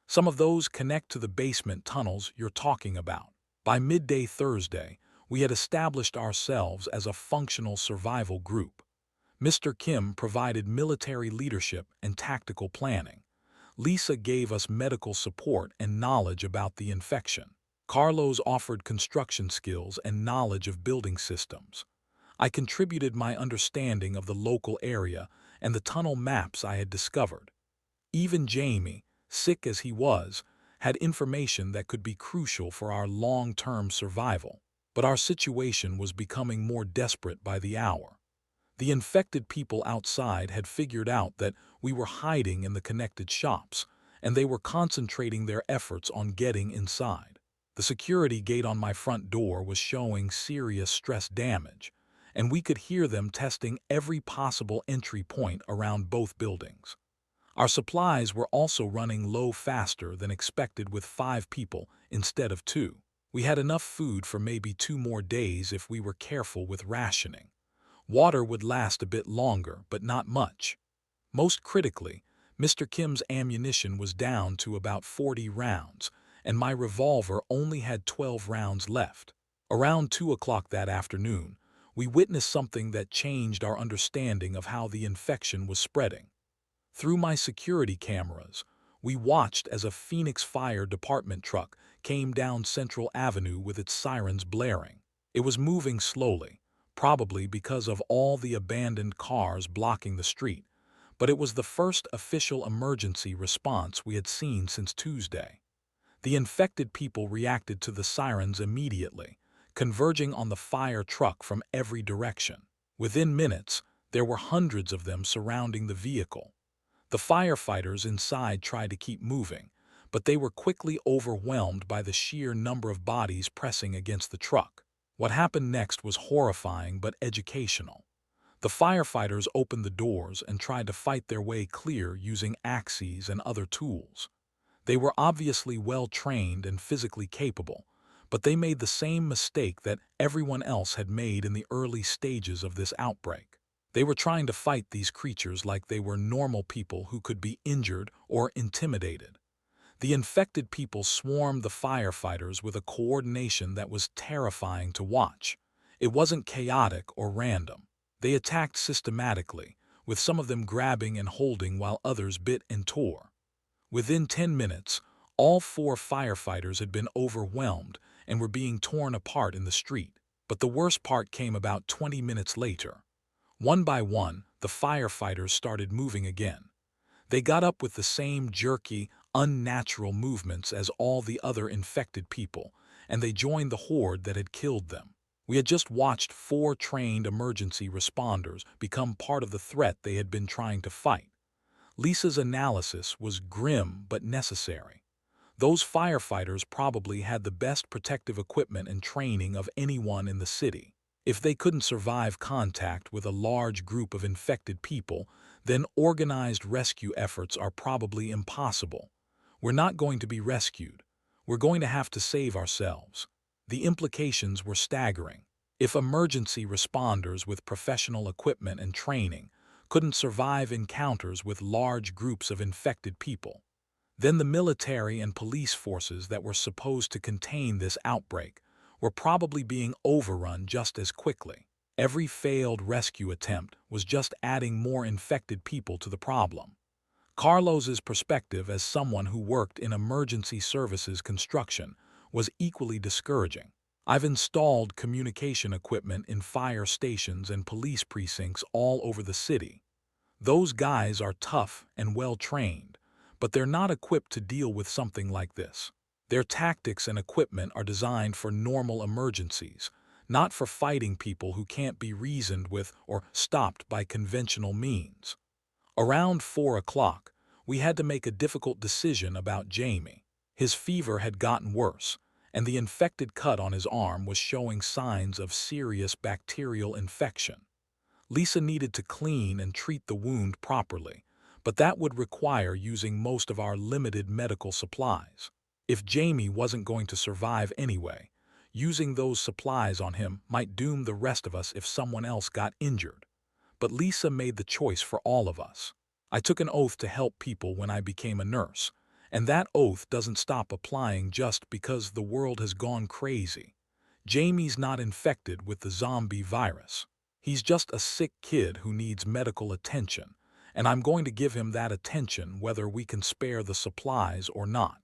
Speaker 1: Some of those connect to the basement tunnels you're talking about. By midday Thursday, we had established ourselves as a functional survival group. Mr. Kim provided military leadership and tactical planning. Lisa gave us medical support and knowledge about the infection. Carlos offered construction skills and knowledge of building systems. I contributed my understanding of the local area and the tunnel maps I had discovered. Even Jamie, sick as he was, had information that could be crucial for our long-term survival. But our situation was becoming more desperate by the hour. The infected people outside had figured out that we were hiding in the connected shops, and they were concentrating their efforts on getting inside. The security gate on my front door was showing serious stress damage, and we could hear them testing every possible entry point around both buildings. Our supplies were also running low faster than expected with 5 people instead of 2. We had enough food for maybe 2 more days if we were careful with rationing. Water would last a bit longer, but not much. Most critically, Mr. Kim's ammunition was down to about 40 rounds, and my revolver only had 12 rounds left. Around 2 o'clock that afternoon, we witnessed something that changed our understanding of how the infection was spreading. Through my security cameras, we watched as a Phoenix Fire Department truck came down Central Avenue with its sirens blaring. It was moving slowly, probably because of all the abandoned cars blocking the street, but it was the first official emergency response we had seen since Tuesday. The infected people reacted to the sirens immediately, converging on the fire truck from every direction. Within minutes, there were hundreds of them surrounding the vehicle. The firefighters inside tried to keep moving, but they were quickly overwhelmed by the sheer number of bodies pressing against the truck. What happened next was horrifying but educational. The firefighters opened the doors and tried to fight their way clear using axes and other tools. They were obviously well-trained and physically capable, but they made the same mistake that everyone else had made in the early stages of this outbreak. They were trying to fight these creatures like they were normal people who could be injured or intimidated. The infected people swarmed the firefighters with a coordination that was terrifying to watch. It wasn't chaotic or random. They attacked systematically, with some of them grabbing and holding while others bit and tore. Within 10 minutes, all 4 firefighters had been overwhelmed and were being torn apart in the street. But the worst part came about 20 minutes later. One by one, the firefighters started moving again. They got up with the same jerky, unnatural movements as all the other infected people, and they joined the horde that had killed them. We had just watched 4 trained emergency responders become part of the threat they had been trying to fight. Lisa's analysis was grim but necessary. Those firefighters probably had the best protective equipment and training of anyone in the city. If they couldn't survive contact with a large group of infected people, then organized rescue efforts are probably impossible. We're not going to be rescued. We're going to have to save ourselves. The implications were staggering. If emergency responders with professional equipment and training couldn't survive encounters with large groups of infected people, then the military and police forces that were supposed to contain this outbreak were probably being overrun just as quickly. Every failed rescue attempt was just adding more infected people to the problem. Carlos's perspective as someone who worked in emergency services construction was equally discouraging. I've installed communication equipment in fire stations and police precincts all over the city. Those guys are tough and well-trained, but they're not equipped to deal with something like this. Their tactics and equipment are designed for normal emergencies, not for fighting people who can't be reasoned with or stopped by conventional means. Around 4 o'clock, we had to make a difficult decision about Jamie. His fever had gotten worse, and the infected cut on his arm was showing signs of serious bacterial infection. Lisa needed to clean and treat the wound properly, but that would require using most of our limited medical supplies. If Jamie wasn't going to survive anyway, using those supplies on him might doom the rest of us if someone else got injured. But Lisa made the choice for all of us. I took an oath to help people when I became a nurse, And that oath doesn't stop applying just because the world has gone crazy. Jamie's not infected with the zombie virus. He's just a sick kid who needs medical attention, and I'm going to give him that attention whether we can spare the supplies or not.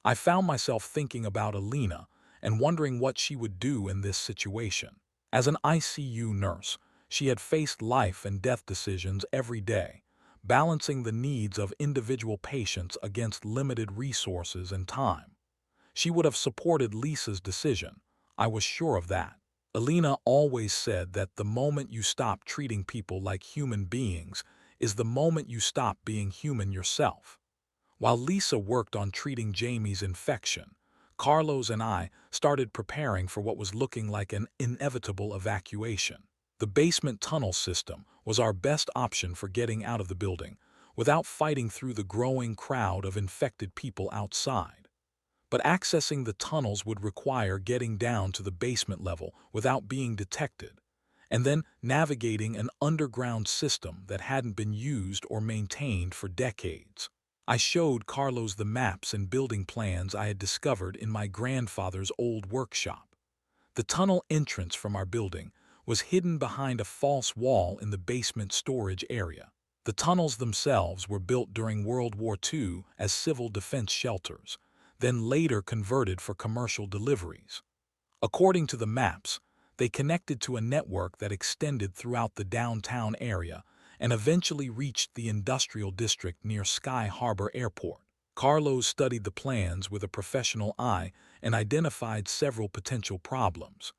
Speaker 1: I found myself thinking about Alina and wondering what she would do in this situation. As an ICU nurse, she had faced life and death decisions every day, balancing the needs of individual patients against limited resources and time. She would have supported Lisa's decision. I was sure of that. Alina always said that the moment you stop treating people like human beings is the moment you stop being human yourself. While Lisa worked on treating Jamie's infection, Carlos and I started preparing for what was looking like an inevitable evacuation. The basement tunnel system was our best option for getting out of the building without fighting through the growing crowd of infected people outside. But accessing the tunnels would require getting down to the basement level without being detected, and then navigating an underground system that hadn't been used or maintained for decades. I showed Carlos the maps and building plans I had discovered in my grandfather's old workshop. The tunnel entrance from our building was hidden behind a false wall in the basement storage area. The tunnels themselves were built during World War II as civil defense shelters, then later converted for commercial deliveries. According to the maps, they connected to a network that extended throughout the downtown area and eventually reached the industrial district near Sky Harbor Airport. Carlos studied the plans with a professional eye and identified several potential problems.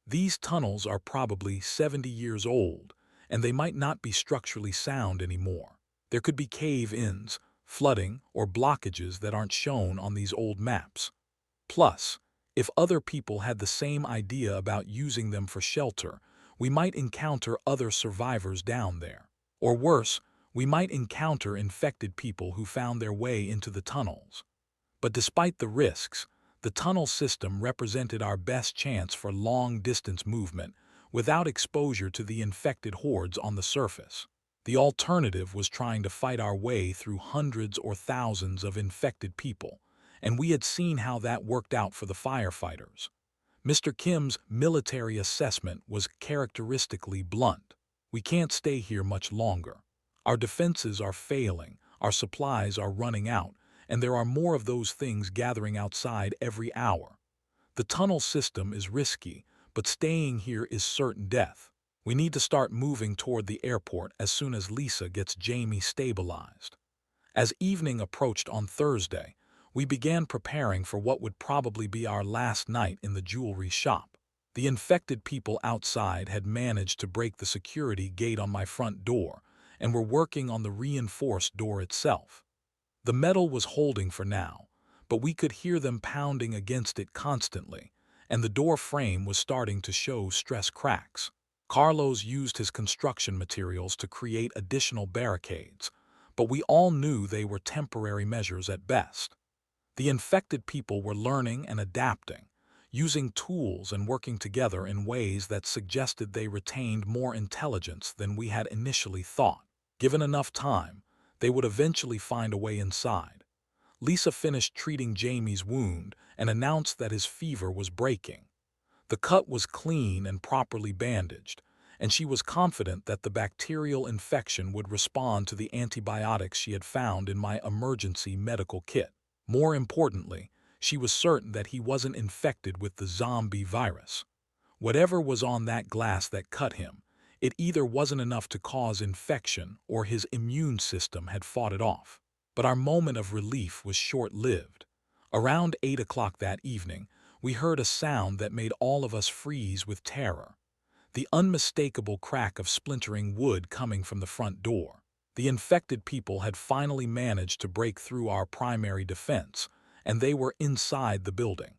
Speaker 1: These tunnels are probably 70 years old, and they might not be structurally sound anymore. There could be cave-ins, flooding, or blockages that aren't shown on these old maps. Plus, if other people had the same idea about using them for shelter, we might encounter other survivors down there. Or worse, we might encounter infected people who found their way into the tunnels. But despite the risks, the tunnel system represented our best chance for long-distance movement without exposure to the infected hordes on the surface. The alternative was trying to fight our way through hundreds or thousands of infected people, and we had seen how that worked out for the firefighters. Mr. Kim's military assessment was characteristically blunt. We can't stay here much longer. Our defenses are failing, our supplies are running out, and there are more of those things gathering outside every hour. The tunnel system is risky, but staying here is certain death. We need to start moving toward the airport as soon as Lisa gets Jamie stabilized. As evening approached on Thursday, we began preparing for what would probably be our last night in the jewelry shop. The infected people outside had managed to break the security gate on my front door and were working on the reinforced door itself. The metal was holding for now, but we could hear them pounding against it constantly, and the door frame was starting to show stress cracks. Carlos used his construction materials to create additional barricades, but we all knew they were temporary measures at best. The infected people were learning and adapting, using tools and working together in ways that suggested they retained more intelligence than we had initially thought. Given enough time, they would eventually find a way inside. Lisa finished treating Jamie's wound and announced that his fever was breaking. The cut was clean and properly bandaged, and she was confident that the bacterial infection would respond to the antibiotics she had found in my emergency medical kit. More importantly, she was certain that he wasn't infected with the zombie virus. Whatever was on that glass that cut him, it either wasn't enough to cause infection or his immune system had fought it off. But our moment of relief was short-lived. Around 8 o'clock that evening, we heard a sound that made all of us freeze with terror. The unmistakable crack of splintering wood coming from the front door. The infected people had finally managed to break through our primary defense, and they were inside the building.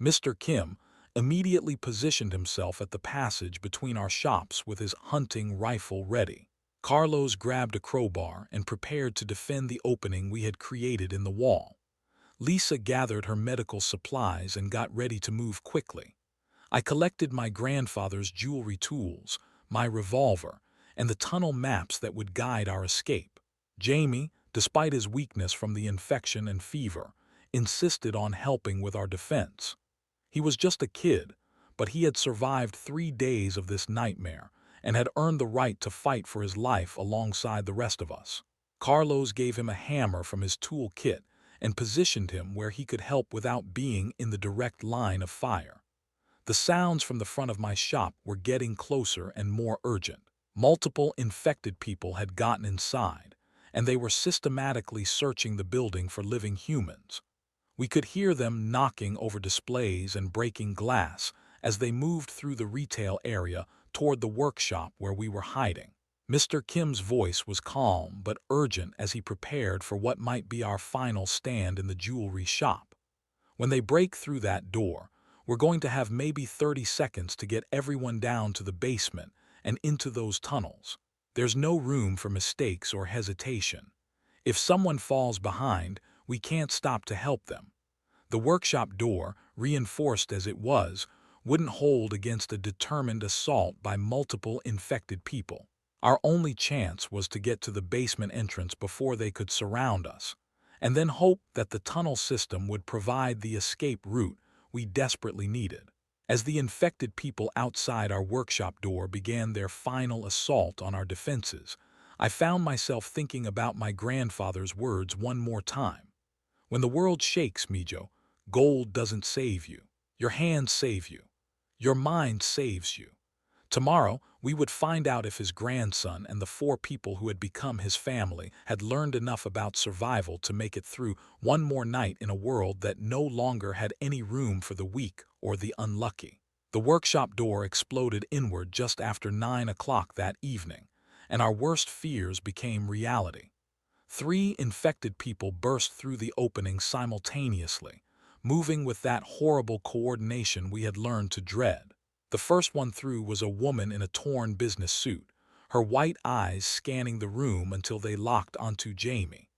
Speaker 1: Mr. Kim immediately positioned himself at the passage between our shops with his hunting rifle ready. Carlos grabbed a crowbar and prepared to defend the opening we had created in the wall. Lisa gathered her medical supplies and got ready to move quickly. I collected my grandfather's jewelry tools, my revolver, and the tunnel maps that would guide our escape. Jamie, despite his weakness from the infection and fever, insisted on helping with our defense. He was just a kid, but he had survived 3 days of this nightmare and had earned the right to fight for his life alongside the rest of us. Carlos gave him a hammer from his tool kit and positioned him where he could help without being in the direct line of fire. The sounds from the front of my shop were getting closer and more urgent. Multiple infected people had gotten inside, and they were systematically searching the building for living humans. We could hear them knocking over displays and breaking glass as they moved through the retail area toward the workshop where we were hiding. Mr. Kim's voice was calm but urgent as he prepared for what might be our final stand in the jewelry shop. When they break through that door, we're going to have maybe 30 seconds to get everyone down to the basement and into those tunnels. There's no room for mistakes or hesitation. If someone falls behind, we can't stop to help them. The workshop door, reinforced as it was, wouldn't hold against a determined assault by multiple infected people. Our only chance was to get to the basement entrance before they could surround us, and then hope that the tunnel system would provide the escape route we desperately needed. As the infected people outside our workshop door began their final assault on our defenses, I found myself thinking about my grandfather's words one more time. When the world shakes, Mijo, gold doesn't save you. Your hands save you. Your mind saves you. Tomorrow, we would find out if his grandson and the 4 people who had become his family had learned enough about survival to make it through one more night in a world that no longer had any room for the weak or the unlucky. The workshop door exploded inward just after 9 o'clock that evening, and our worst fears became reality. 3 infected people burst through the opening simultaneously, moving with that horrible coordination we had learned to dread. The first one through was a woman in a torn business suit, her white eyes scanning the room until they locked onto Jamie.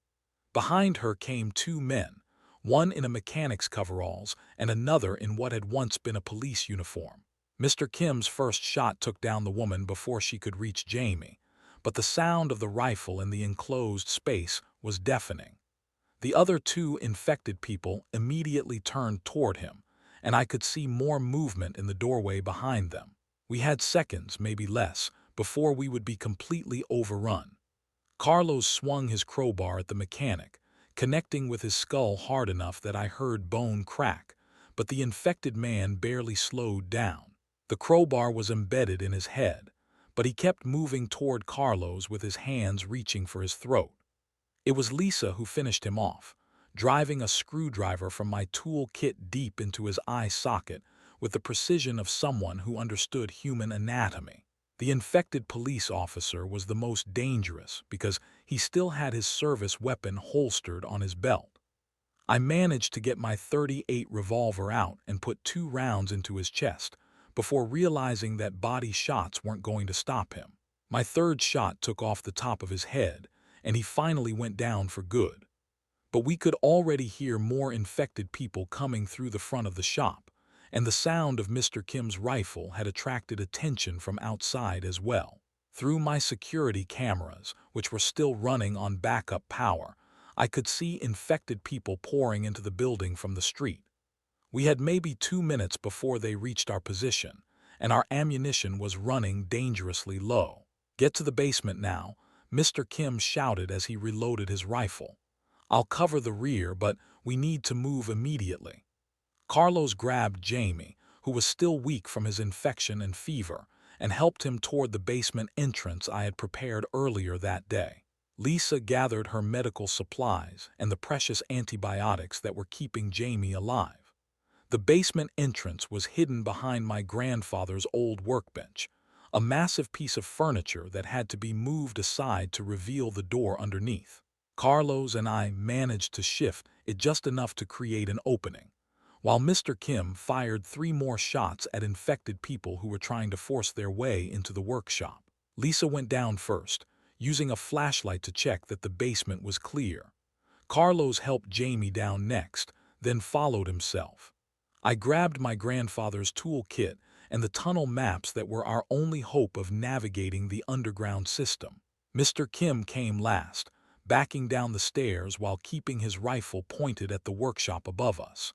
Speaker 1: Behind her came 2 men, one in a mechanic's coveralls and another in what had once been a police uniform. Mr. Kim's first shot took down the woman before she could reach Jamie, but the sound of the rifle in the enclosed space was deafening. The other 2 infected people immediately turned toward him, and I could see more movement in the doorway behind them. We had seconds, maybe less, before we would be completely overrun. Carlos swung his crowbar at the mechanic, connecting with his skull hard enough that I heard bone crack, but the infected man barely slowed down. The crowbar was embedded in his head, but he kept moving toward Carlos with his hands reaching for his throat. It was Lisa who finished him off, driving a screwdriver from my tool kit deep into his eye socket with the precision of someone who understood human anatomy. The infected police officer was the most dangerous because he still had his service weapon holstered on his belt. I managed to get my .38 revolver out and put 2 rounds into his chest before realizing that body shots weren't going to stop him. My 3rd shot took off the top of his head, and he finally went down for good. But we could already hear more infected people coming through the front of the shop, and the sound of Mr. Kim's rifle had attracted attention from outside as well. Through my security cameras, which were still running on backup power, I could see infected people pouring into the building from the street. We had maybe 2 minutes before they reached our position, and our ammunition was running dangerously low. "Get to the basement now," Mr. Kim shouted as he reloaded his rifle. "I'll cover the rear, but we need to move immediately." Carlos grabbed Jamie, who was still weak from his infection and fever, and helped him toward the basement entrance I had prepared earlier that day. Lisa gathered her medical supplies and the precious antibiotics that were keeping Jamie alive. The basement entrance was hidden behind my grandfather's old workbench, a massive piece of furniture that had to be moved aside to reveal the door underneath. Carlos and I managed to shift it just enough to create an opening, while Mr. Kim fired 3 more shots at infected people who were trying to force their way into the workshop. Lisa went down first, using a flashlight to check that the basement was clear. Carlos helped Jamie down next, then followed himself. I grabbed my grandfather's tool kit and the tunnel maps that were our only hope of navigating the underground system. Mr. Kim came last, backing down the stairs while keeping his rifle pointed at the workshop above us.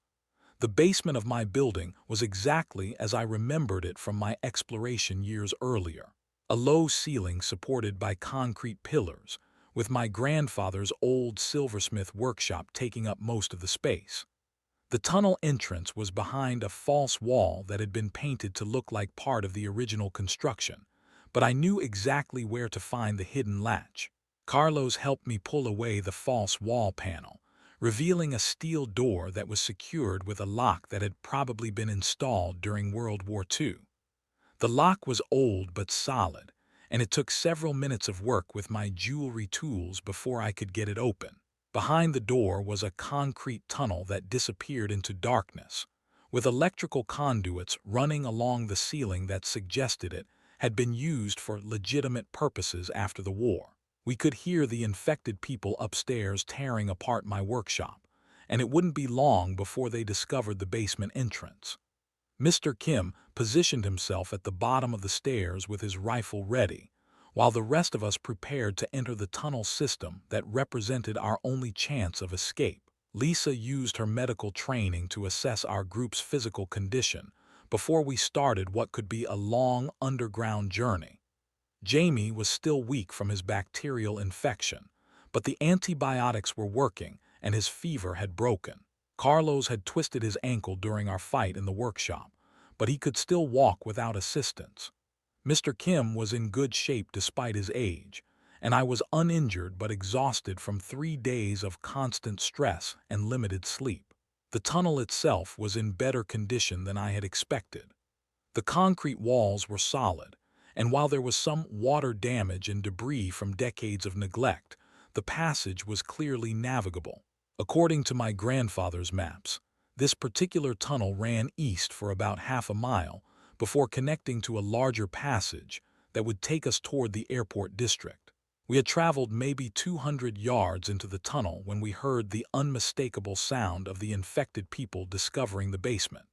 Speaker 1: The basement of my building was exactly as I remembered it from my exploration years earlier. A low ceiling supported by concrete pillars, with my grandfather's old silversmith workshop taking up most of the space. The tunnel entrance was behind a false wall that had been painted to look like part of the original construction, but I knew exactly where to find the hidden latch. Carlos helped me pull away the false wall panel, revealing a steel door that was secured with a lock that had probably been installed during World War II. The lock was old but solid, and it took several minutes of work with my jewelry tools before I could get it open. Behind the door was a concrete tunnel that disappeared into darkness, with electrical conduits running along the ceiling that suggested it had been used for legitimate purposes after the war. We could hear the infected people upstairs tearing apart my workshop, and it wouldn't be long before they discovered the basement entrance. Mr. Kim positioned himself at the bottom of the stairs with his rifle ready, while the rest of us prepared to enter the tunnel system that represented our only chance of escape. Lisa used her medical training to assess our group's physical condition before we started what could be a long underground journey. Jamie was still weak from his bacterial infection, but the antibiotics were working and his fever had broken. Carlos had twisted his ankle during our fight in the workshop, but he could still walk without assistance. Mr. Kim was in good shape despite his age, and I was uninjured but exhausted from 3 days of constant stress and limited sleep. The tunnel itself was in better condition than I had expected. The concrete walls were solid, and while there was some water damage and debris from decades of neglect, the passage was clearly navigable. According to my grandfather's maps, this particular tunnel ran east for about half a mile before connecting to a larger passage that would take us toward the airport district. We had traveled maybe 200 yards into the tunnel when we heard the unmistakable sound of the infected people discovering the basement.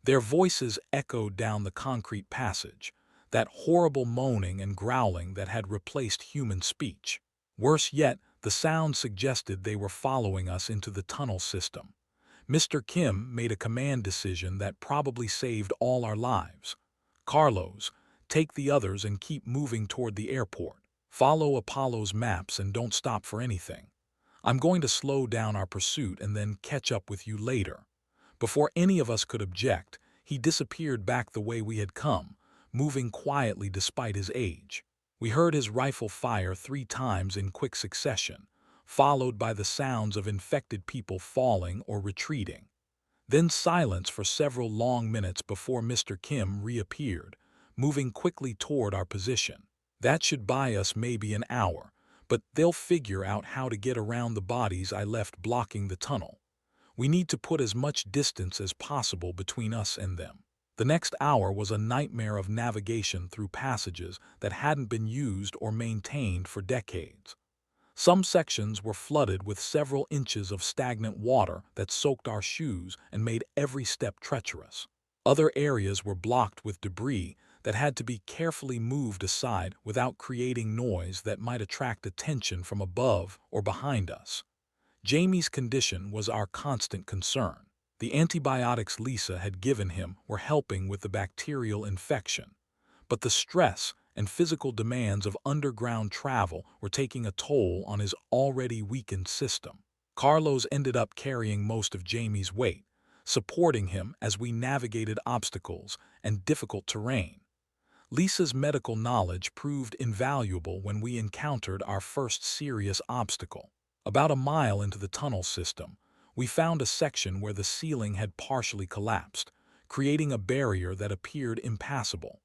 Speaker 1: Their voices echoed down the concrete passage, that horrible moaning and growling that had replaced human speech. Worse yet, the sound suggested they were following us into the tunnel system. Mr. Kim made a command decision that probably saved all our lives. Carlos, take the others and keep moving toward the airport. Follow Apollo's maps and don't stop for anything. I'm going to slow down our pursuit and then catch up with you later. Before any of us could object, he disappeared back the way we had come, moving quietly despite his age. We heard his rifle fire 3 times in quick succession, followed by the sounds of infected people falling or retreating. Then silence for several long minutes before Mr. Kim reappeared, moving quickly toward our position. That should buy us maybe an hour, but they'll figure out how to get around the bodies I left blocking the tunnel. We need to put as much distance as possible between us and them. The next hour was a nightmare of navigation through passages that hadn't been used or maintained for decades. Some sections were flooded with several inches of stagnant water that soaked our shoes and made every step treacherous. Other areas were blocked with debris that had to be carefully moved aside without creating noise that might attract attention from above or behind us. Jamie's condition was our constant concern. The antibiotics Lisa had given him were helping with the bacterial infection, but the stress and physical demands of underground travel were taking a toll on his already weakened system. Carlos ended up carrying most of Jamie's weight, supporting him as we navigated obstacles and difficult terrain. Lisa's medical knowledge proved invaluable when we encountered our first serious obstacle. About a mile into the tunnel system, we found a section where the ceiling had partially collapsed, creating a barrier that appeared impassable.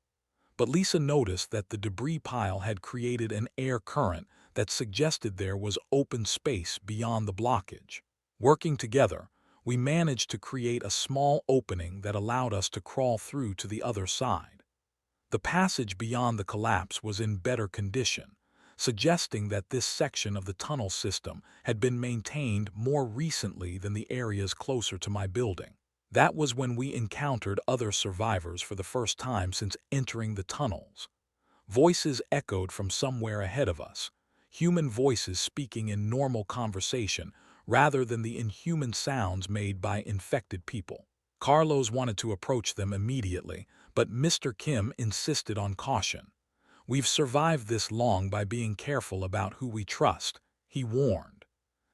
Speaker 1: But Lisa noticed that the debris pile had created an air current that suggested there was open space beyond the blockage. Working together, we managed to create a small opening that allowed us to crawl through to the other side. The passage beyond the collapse was in better condition, suggesting that this section of the tunnel system had been maintained more recently than the areas closer to my building. That was when we encountered other survivors for the first time since entering the tunnels. Voices echoed from somewhere ahead of us, human voices speaking in normal conversation rather than the inhuman sounds made by infected people. Carlos wanted to approach them immediately, but Mr. Kim insisted on caution. "We've survived this long by being careful about who we trust," he warned.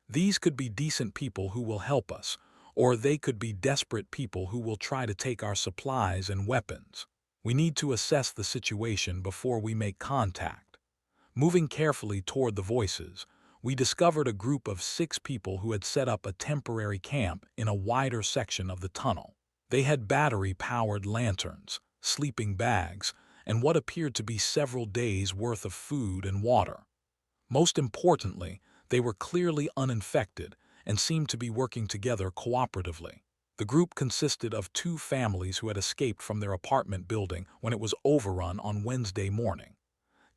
Speaker 1: "These could be decent people who will help us, or they could be desperate people who will try to take our supplies and weapons. We need to assess the situation before we make contact." Moving carefully toward the voices, we discovered a group of 6 people who had set up a temporary camp in a wider section of the tunnel. They had battery-powered lanterns, sleeping bags, and what appeared to be several days' worth of food and water. Most importantly, they were clearly uninfected and seemed to be working together cooperatively. The group consisted of 2 families who had escaped from their apartment building when it was overrun on Wednesday morning.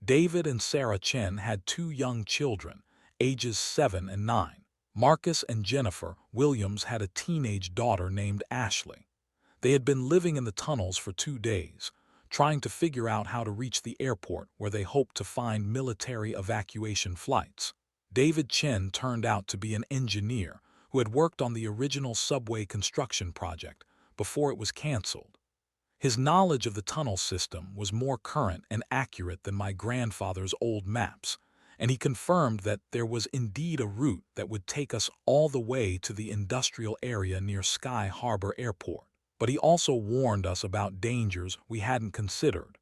Speaker 1: David and Sarah Chen had 2 young children, ages 7 and 9. Marcus and Jennifer Williams had a teenage daughter named Ashley. They had been living in the tunnels for 2 days, trying to figure out how to reach the airport where they hoped to find military evacuation flights. David Chen turned out to be an engineer who had worked on the original subway construction project before it was canceled. His knowledge of the tunnel system was more current and accurate than my grandfather's old maps, and he confirmed that there was indeed a route that would take us all the way to the industrial area near Sky Harbor Airport. But he also warned us about dangers we hadn't considered.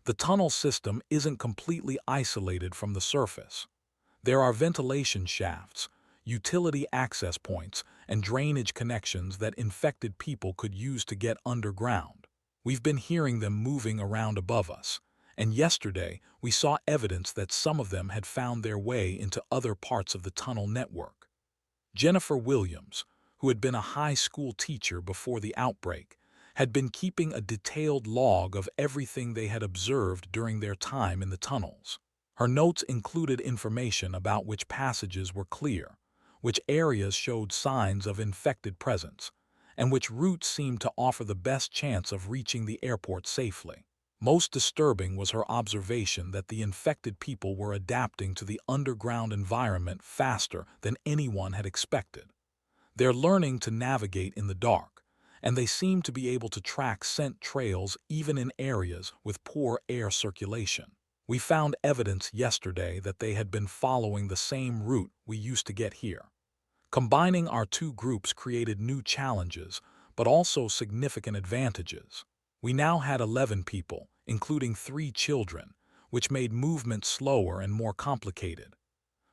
Speaker 1: The tunnel system isn't completely isolated from the surface. There are ventilation shafts, utility access points, and drainage connections that infected people could use to get underground. We've been hearing them moving around above us, and yesterday we saw evidence that some of them had found their way into other parts of the tunnel network. Jennifer Williams, who had been a high school teacher before the outbreak, had been keeping a detailed log of everything they had observed during their time in the tunnels. Her notes included information about which passages were clear, which areas showed signs of infected presence, and which routes seemed to offer the best chance of reaching the airport safely. Most disturbing was her observation that the infected people were adapting to the underground environment faster than anyone had expected. They're learning to navigate in the dark, and they seem to be able to track scent trails even in areas with poor air circulation. We found evidence yesterday that they had been following the same route we used to get here. Combining our 2 groups created new challenges, but also significant advantages. We now had 11 people, including 3 children, which made movement slower and more complicated.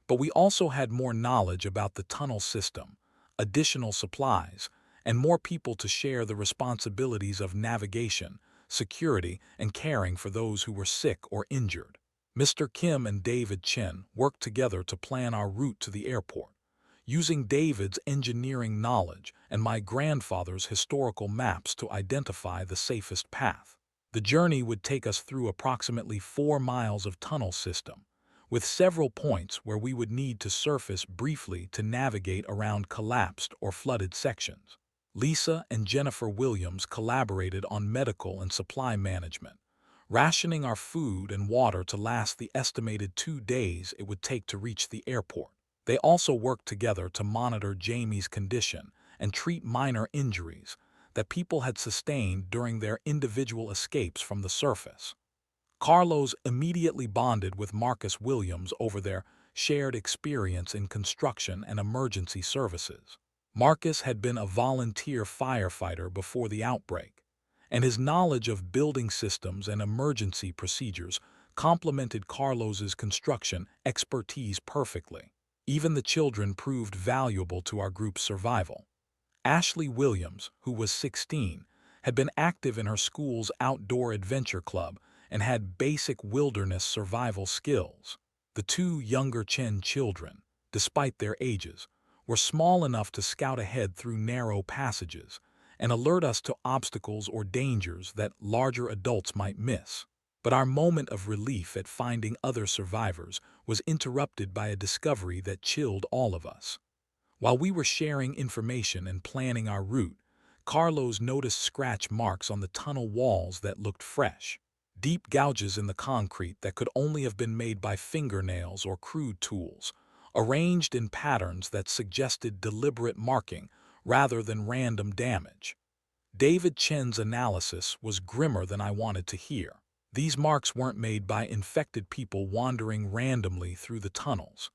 Speaker 1: But we also had more knowledge about the tunnel system, additional supplies, and more people to share the responsibilities of navigation, security, and caring for those who were sick or injured. Mr. Kim and David Chen worked together to plan our route to the airport, using David's engineering knowledge and my grandfather's historical maps to identify the safest path. The journey would take us through approximately 4 miles of tunnel system, with several points where we would need to surface briefly to navigate around collapsed or flooded sections. Lisa and Jennifer Williams collaborated on medical and supply management, rationing our food and water to last the estimated 2 days it would take to reach the airport. They also worked together to monitor Jamie's condition and treat minor injuries that people had sustained during their individual escapes from the surface. Carlos immediately bonded with Marcus Williams over their shared experience in construction and emergency services. Marcus had been a volunteer firefighter before the outbreak, and his knowledge of building systems and emergency procedures complemented Carlos's construction expertise perfectly. Even the children proved valuable to our group's survival. Ashley Williams, who was 16, had been active in her school's outdoor adventure club and had basic wilderness survival skills. The 2 younger Chen children, despite their ages, were small enough to scout ahead through narrow passages and alert us to obstacles or dangers that larger adults might miss. But our moment of relief at finding other survivors was interrupted by a discovery that chilled all of us. While we were sharing information and planning our route, Carlos noticed scratch marks on the tunnel walls that looked fresh. deep gouges in the concrete that could only have been made by fingernails or crude tools, arranged in patterns that suggested deliberate marking rather than random damage. David Chen's analysis was grimmer than I wanted to hear. These marks weren't made by infected people wandering randomly through the tunnels.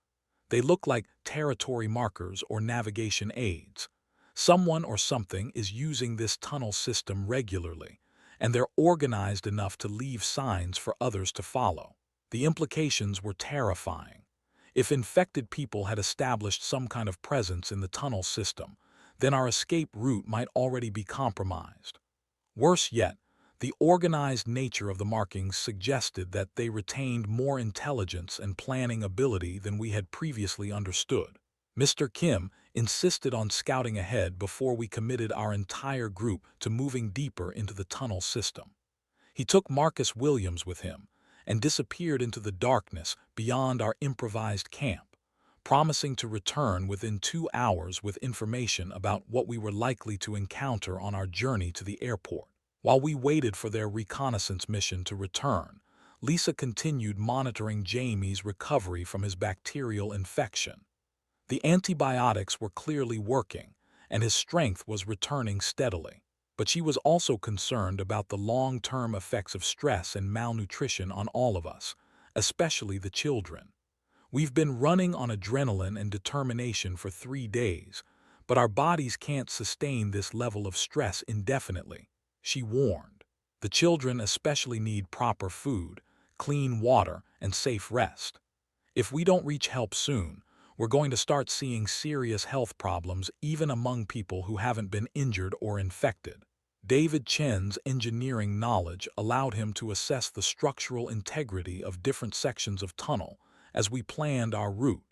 Speaker 1: They look like territory markers or navigation aids. Someone or something is using this tunnel system regularly, and they're organized enough to leave signs for others to follow. The implications were terrifying. If infected people had established some kind of presence in the tunnel system, then our escape route might already be compromised. Worse yet, the organized nature of the markings suggested that they retained more intelligence and planning ability than we had previously understood. Mr. Kim insisted on scouting ahead before we committed our entire group to moving deeper into the tunnel system. He took Marcus Williams with him and disappeared into the darkness beyond our improvised camp, promising to return within 2 hours with information about what we were likely to encounter on our journey to the airport. While we waited for their reconnaissance mission to return, Lisa continued monitoring Jamie's recovery from his bacterial infection. The antibiotics were clearly working, and his strength was returning steadily. But she was also concerned about the long-term effects of stress and malnutrition on all of us, especially the children. We've been running on adrenaline and determination for 3 days, but our bodies can't sustain this level of stress indefinitely, she warned. The children especially need proper food, clean water, and safe rest. If we don't reach help soon, we're going to start seeing serious health problems even among people who haven't been injured or infected. David Chen's engineering knowledge allowed him to assess the structural integrity of different sections of tunnel as we planned our route.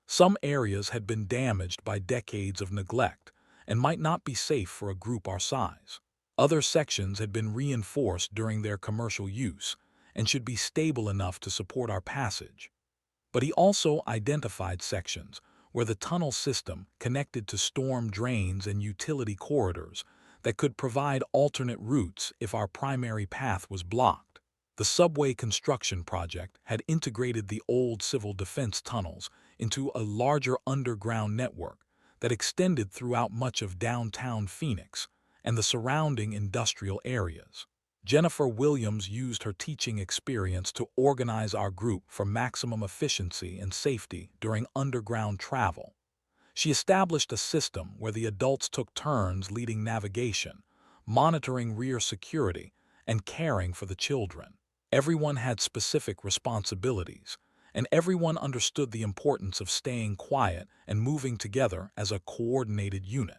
Speaker 1: Some areas had been damaged by decades of neglect and might not be safe for a group our size. Other sections had been reinforced during their commercial use and should be stable enough to support our passage. But he also identified sections where the tunnel system connected to storm drains and utility corridors that could provide alternate routes if our primary path was blocked. The subway construction project had integrated the old civil defense tunnels into a larger underground network that extended throughout much of downtown Phoenix and the surrounding industrial areas. Jennifer Williams used her teaching experience to organize our group for maximum efficiency and safety during underground travel. She established a system where the adults took turns leading navigation, monitoring rear security, and caring for the children. Everyone had specific responsibilities, and everyone understood the importance of staying quiet and moving together as a coordinated unit.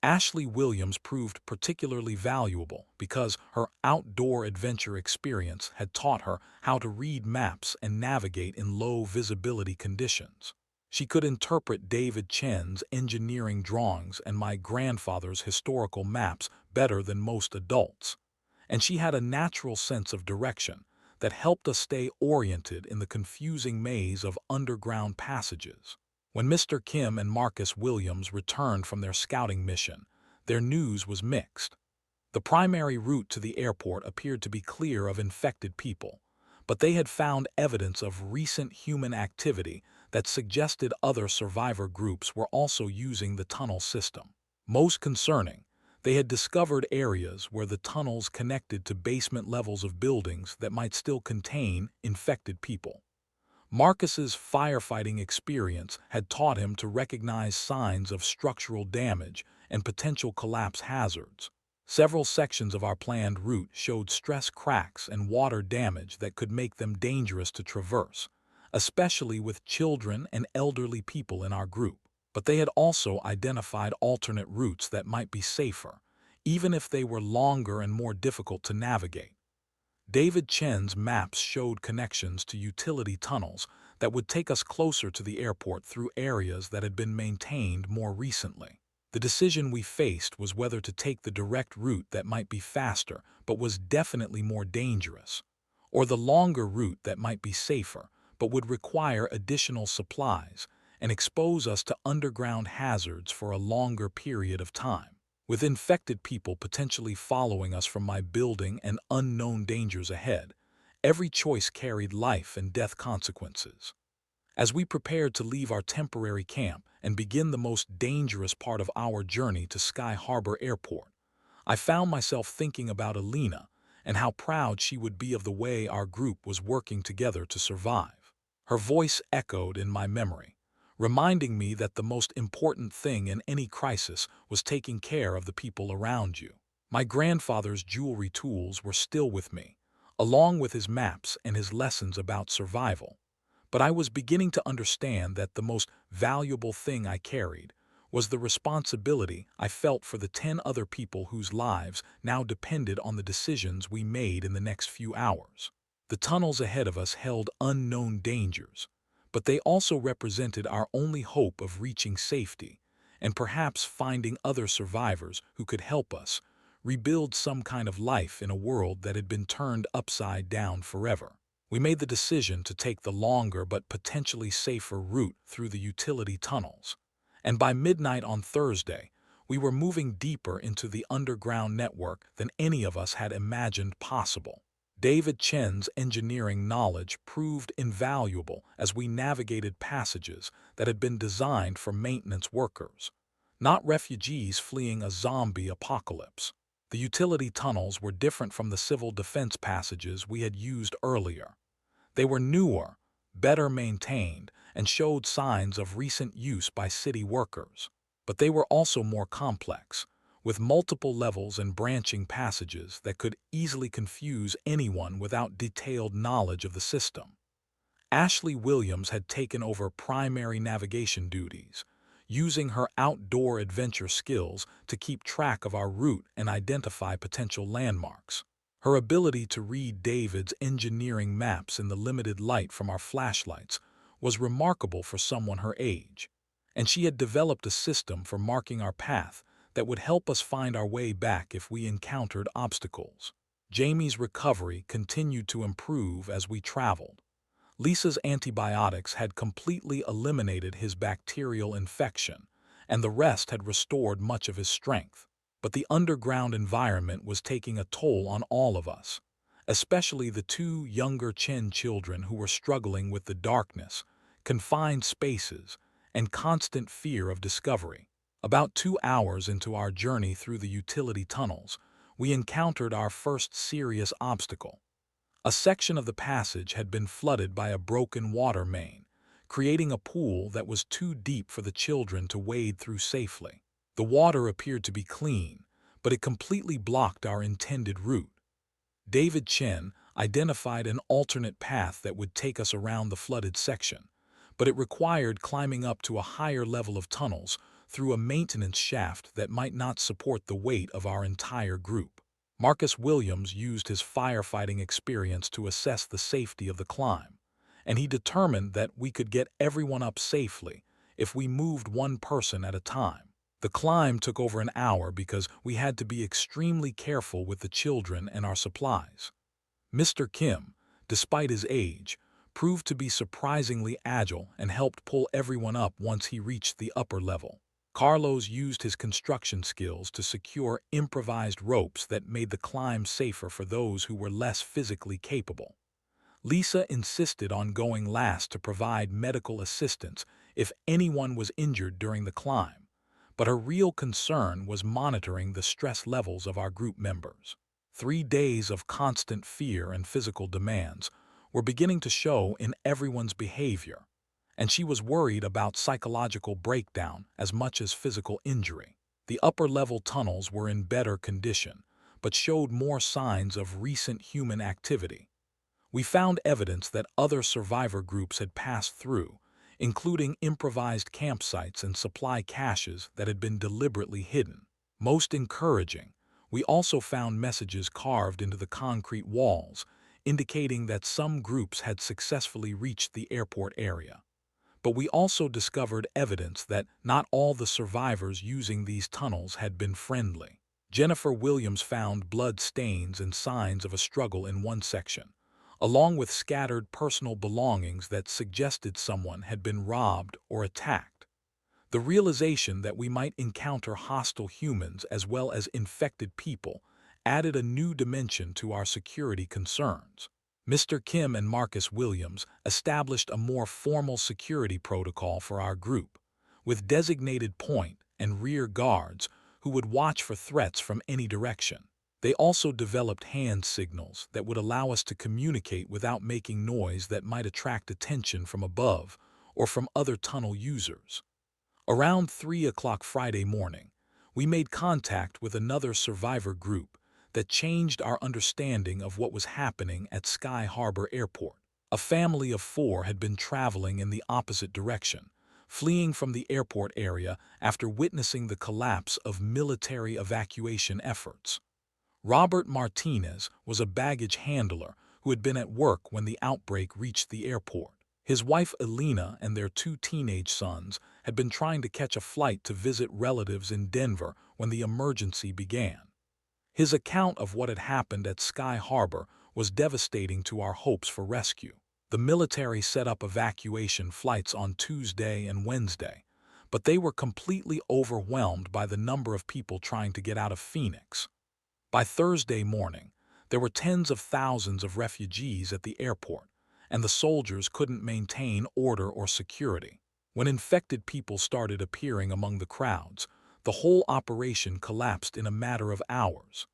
Speaker 1: Ashley Williams proved particularly valuable because her outdoor adventure experience had taught her how to read maps and navigate in low visibility conditions. She could interpret David Chen's engineering drawings and my grandfather's historical maps better than most adults, and she had a natural sense of direction that helped us stay oriented in the confusing maze of underground passages. When Mr. Kim and Marcus Williams returned from their scouting mission, their news was mixed. The primary route to the airport appeared to be clear of infected people, but they had found evidence of recent human activity that suggested other survivor groups were also using the tunnel system. Most concerning, they had discovered areas where the tunnels connected to basement levels of buildings that might still contain infected people. Marcus's firefighting experience had taught him to recognize signs of structural damage and potential collapse hazards. Several sections of our planned route showed stress cracks and water damage that could make them dangerous to traverse, especially with children and elderly people in our group. But they had also identified alternate routes that might be safer, even if they were longer and more difficult to navigate. David Chen's maps showed connections to utility tunnels that would take us closer to the airport through areas that had been maintained more recently. The decision we faced was whether to take the direct route that might be faster but was definitely more dangerous, or the longer route that might be safer but would require additional supplies and expose us to underground hazards for a longer period of time. With infected people potentially following us from my building and unknown dangers ahead, every choice carried life and death consequences. As we prepared to leave our temporary camp and begin the most dangerous part of our journey to Sky Harbor Airport, I found myself thinking about Alina and how proud she would be of the way our group was working together to survive. Her voice echoed in my memory, reminding me that the most important thing in any crisis was taking care of the people around you. My grandfather's jewelry tools were still with me, along with his maps and his lessons about survival. But I was beginning to understand that the most valuable thing I carried was the responsibility I felt for the 10 other people whose lives now depended on the decisions we made in the next few hours. The tunnels ahead of us held unknown dangers, but they also represented our only hope of reaching safety and perhaps finding other survivors who could help us rebuild some kind of life in a world that had been turned upside down forever. We made the decision to take the longer but potentially safer route through the utility tunnels, and by midnight on Thursday, we were moving deeper into the underground network than any of us had imagined possible. David Chen's engineering knowledge proved invaluable as we navigated passages that had been designed for maintenance workers, not refugees fleeing a zombie apocalypse. The utility tunnels were different from the civil defense passages we had used earlier. They were newer, better maintained, and showed signs of recent use by city workers. But they were also more complex, with multiple levels and branching passages that could easily confuse anyone without detailed knowledge of the system. Ashley Williams had taken over primary navigation duties, using her outdoor adventure skills to keep track of our route and identify potential landmarks. Her ability to read David's engineering maps in the limited light from our flashlights was remarkable for someone her age, and she had developed a system for marking our path that would help us find our way back if we encountered obstacles. Jamie's recovery continued to improve as we traveled. Lisa's antibiotics had completely eliminated his bacterial infection, and the rest had restored much of his strength. But the underground environment was taking a toll on all of us, especially the two younger Chen children who were struggling with the darkness, confined spaces, and constant fear of discovery. About 2 hours into our journey through the utility tunnels, we encountered our first serious obstacle. A section of the passage had been flooded by a broken water main, creating a pool that was too deep for the children to wade through safely. The water appeared to be clean, but it completely blocked our intended route. David Chen identified an alternate path that would take us around the flooded section, but it required climbing up to a higher level of tunnels through a maintenance shaft that might not support the weight of our entire group. Marcus Williams used his firefighting experience to assess the safety of the climb, and he determined that we could get everyone up safely if we moved one person at a time. The climb took over an hour because we had to be extremely careful with the children and our supplies. Mr. Kim, despite his age, proved to be surprisingly agile and helped pull everyone up once he reached the upper level. Carlos used his construction skills to secure improvised ropes that made the climb safer for those who were less physically capable. Lisa insisted on going last to provide medical assistance if anyone was injured during the climb, but her real concern was monitoring the stress levels of our group members. 3 days of constant fear and physical demands were beginning to show in everyone's behavior, and she was worried about psychological breakdown as much as physical injury. The upper-level tunnels were in better condition, but showed more signs of recent human activity. We found evidence that other survivor groups had passed through, including improvised campsites and supply caches that had been deliberately hidden. Most encouraging, we also found messages carved into the concrete walls, indicating that some groups had successfully reached the airport area. But we also discovered evidence that not all the survivors using these tunnels had been friendly. Jennifer Williams found blood stains and signs of a struggle in one section, along with scattered personal belongings that suggested someone had been robbed or attacked. The realization that we might encounter hostile humans as well as infected people added a new dimension to our security concerns. Mr. Kim and Marcus Williams established a more formal security protocol for our group, with designated point and rear guards who would watch for threats from any direction. They also developed hand signals that would allow us to communicate without making noise that might attract attention from above or from other tunnel users. Around 3 o'clock Friday morning, we made contact with another survivor group that changed our understanding of what was happening at Sky Harbor Airport. A family of 4 had been traveling in the opposite direction, fleeing from the airport area after witnessing the collapse of military evacuation efforts. Robert Martinez was a baggage handler who had been at work when the outbreak reached the airport. His wife Elena and their 2 teenage sons had been trying to catch a flight to visit relatives in Denver when the emergency began. His account of what had happened at Sky Harbor was devastating to our hopes for rescue. The military set up evacuation flights on Tuesday and Wednesday, but they were completely overwhelmed by the number of people trying to get out of Phoenix. By Thursday morning, there were tens of thousands of refugees at the airport, and the soldiers couldn't maintain order or security. When infected people started appearing among the crowds, the whole operation collapsed in a matter of hours.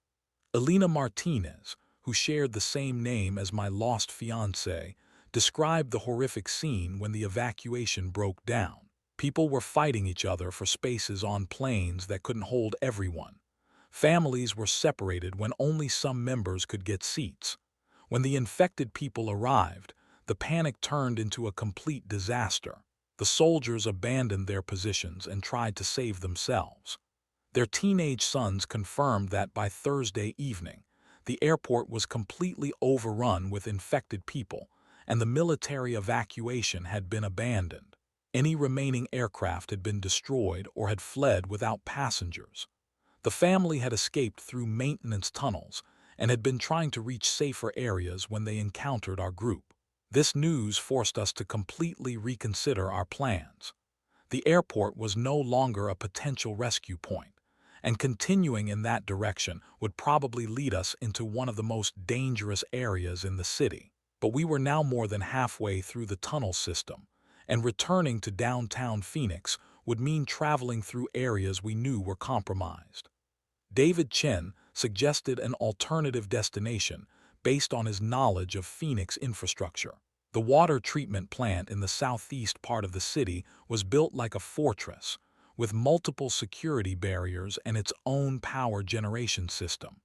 Speaker 1: Elena Martinez, who shared the same name as my lost fiancé, described the horrific scene when the evacuation broke down. People were fighting each other for spaces on planes that couldn't hold everyone. Families were separated when only some members could get seats. When the infected people arrived, the panic turned into a complete disaster. The soldiers abandoned their positions and tried to save themselves. Their teenage sons confirmed that by Thursday evening, the airport was completely overrun with infected people, and the military evacuation had been abandoned. Any remaining aircraft had been destroyed or had fled without passengers. The family had escaped through maintenance tunnels and had been trying to reach safer areas when they encountered our group. This news forced us to completely reconsider our plans. The airport was no longer a potential rescue point, and continuing in that direction would probably lead us into one of the most dangerous areas in the city. But we were now more than halfway through the tunnel system, and returning to downtown Phoenix would mean traveling through areas we knew were compromised. David Chen suggested an alternative destination based on his knowledge of Phoenix infrastructure. The water treatment plant in the southeast part of the city was built like a fortress, with multiple security barriers and its own power generation system.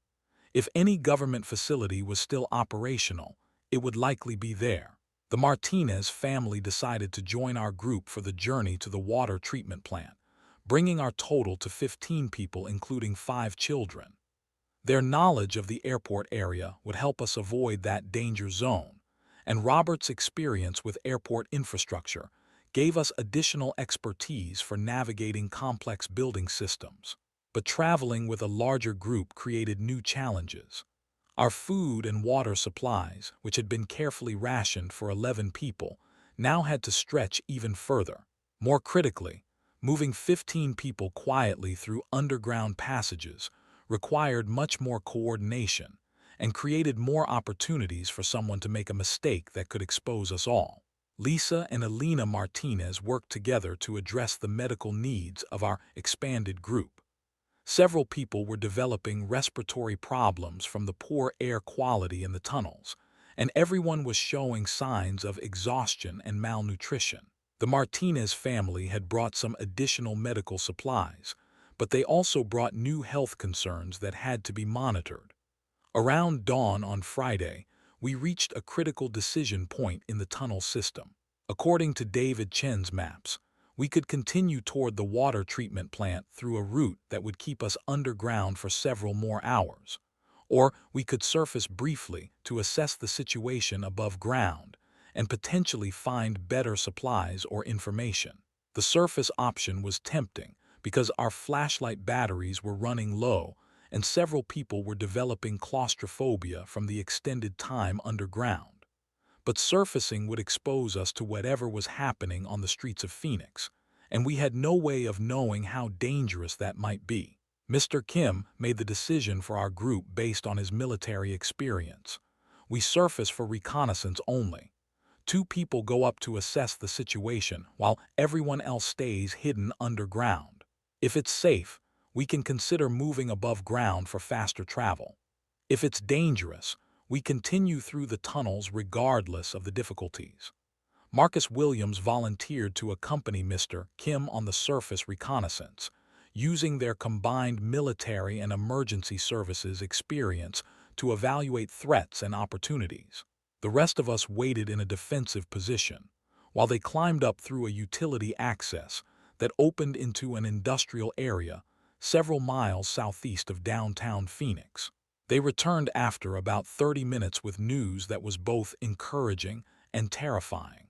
Speaker 1: If any government facility was still operational, it would likely be there. The Martinez family decided to join our group for the journey to the water treatment plant, bringing our total to 15 people, including 5 children. Their knowledge of the airport area would help us avoid that danger zone, and Robert's experience with airport infrastructure gave us additional expertise for navigating complex building systems. But traveling with a larger group created new challenges. Our food and water supplies, which had been carefully rationed for 11 people, now had to stretch even further. More critically, moving 15 people quietly through underground passages required much more coordination and created more opportunities for someone to make a mistake that could expose us all. Lisa and Elena Martinez worked together to address the medical needs of our expanded group. Several people were developing respiratory problems from the poor air quality in the tunnels, and everyone was showing signs of exhaustion and malnutrition. The Martinez family had brought some additional medical supplies, but they also brought new health concerns that had to be monitored. Around dawn on Friday, we reached a critical decision point in the tunnel system. According to David Chen's maps, we could continue toward the water treatment plant through a route that would keep us underground for several more hours, or we could surface briefly to assess the situation above ground and potentially find better supplies or information. The surface option was tempting because our flashlight batteries were running low and several people were developing claustrophobia from the extended time underground. But surfacing would expose us to whatever was happening on the streets of Phoenix, and we had no way of knowing how dangerous that might be. Mr. Kim made the decision for our group based on his military experience. We surface for reconnaissance only. 2 people go up to assess the situation while everyone else stays hidden underground. If it's safe, we can consider moving above ground for faster travel. If it's dangerous, we continue through the tunnels regardless of the difficulties. Marcus Williams volunteered to accompany Mr. Kim on the surface reconnaissance, using their combined military and emergency services experience to evaluate threats and opportunities. The rest of us waited in a defensive position, while they climbed up through a utility access that opened into an industrial area several miles southeast of downtown Phoenix. They returned after about 30 minutes with news that was both encouraging and terrifying.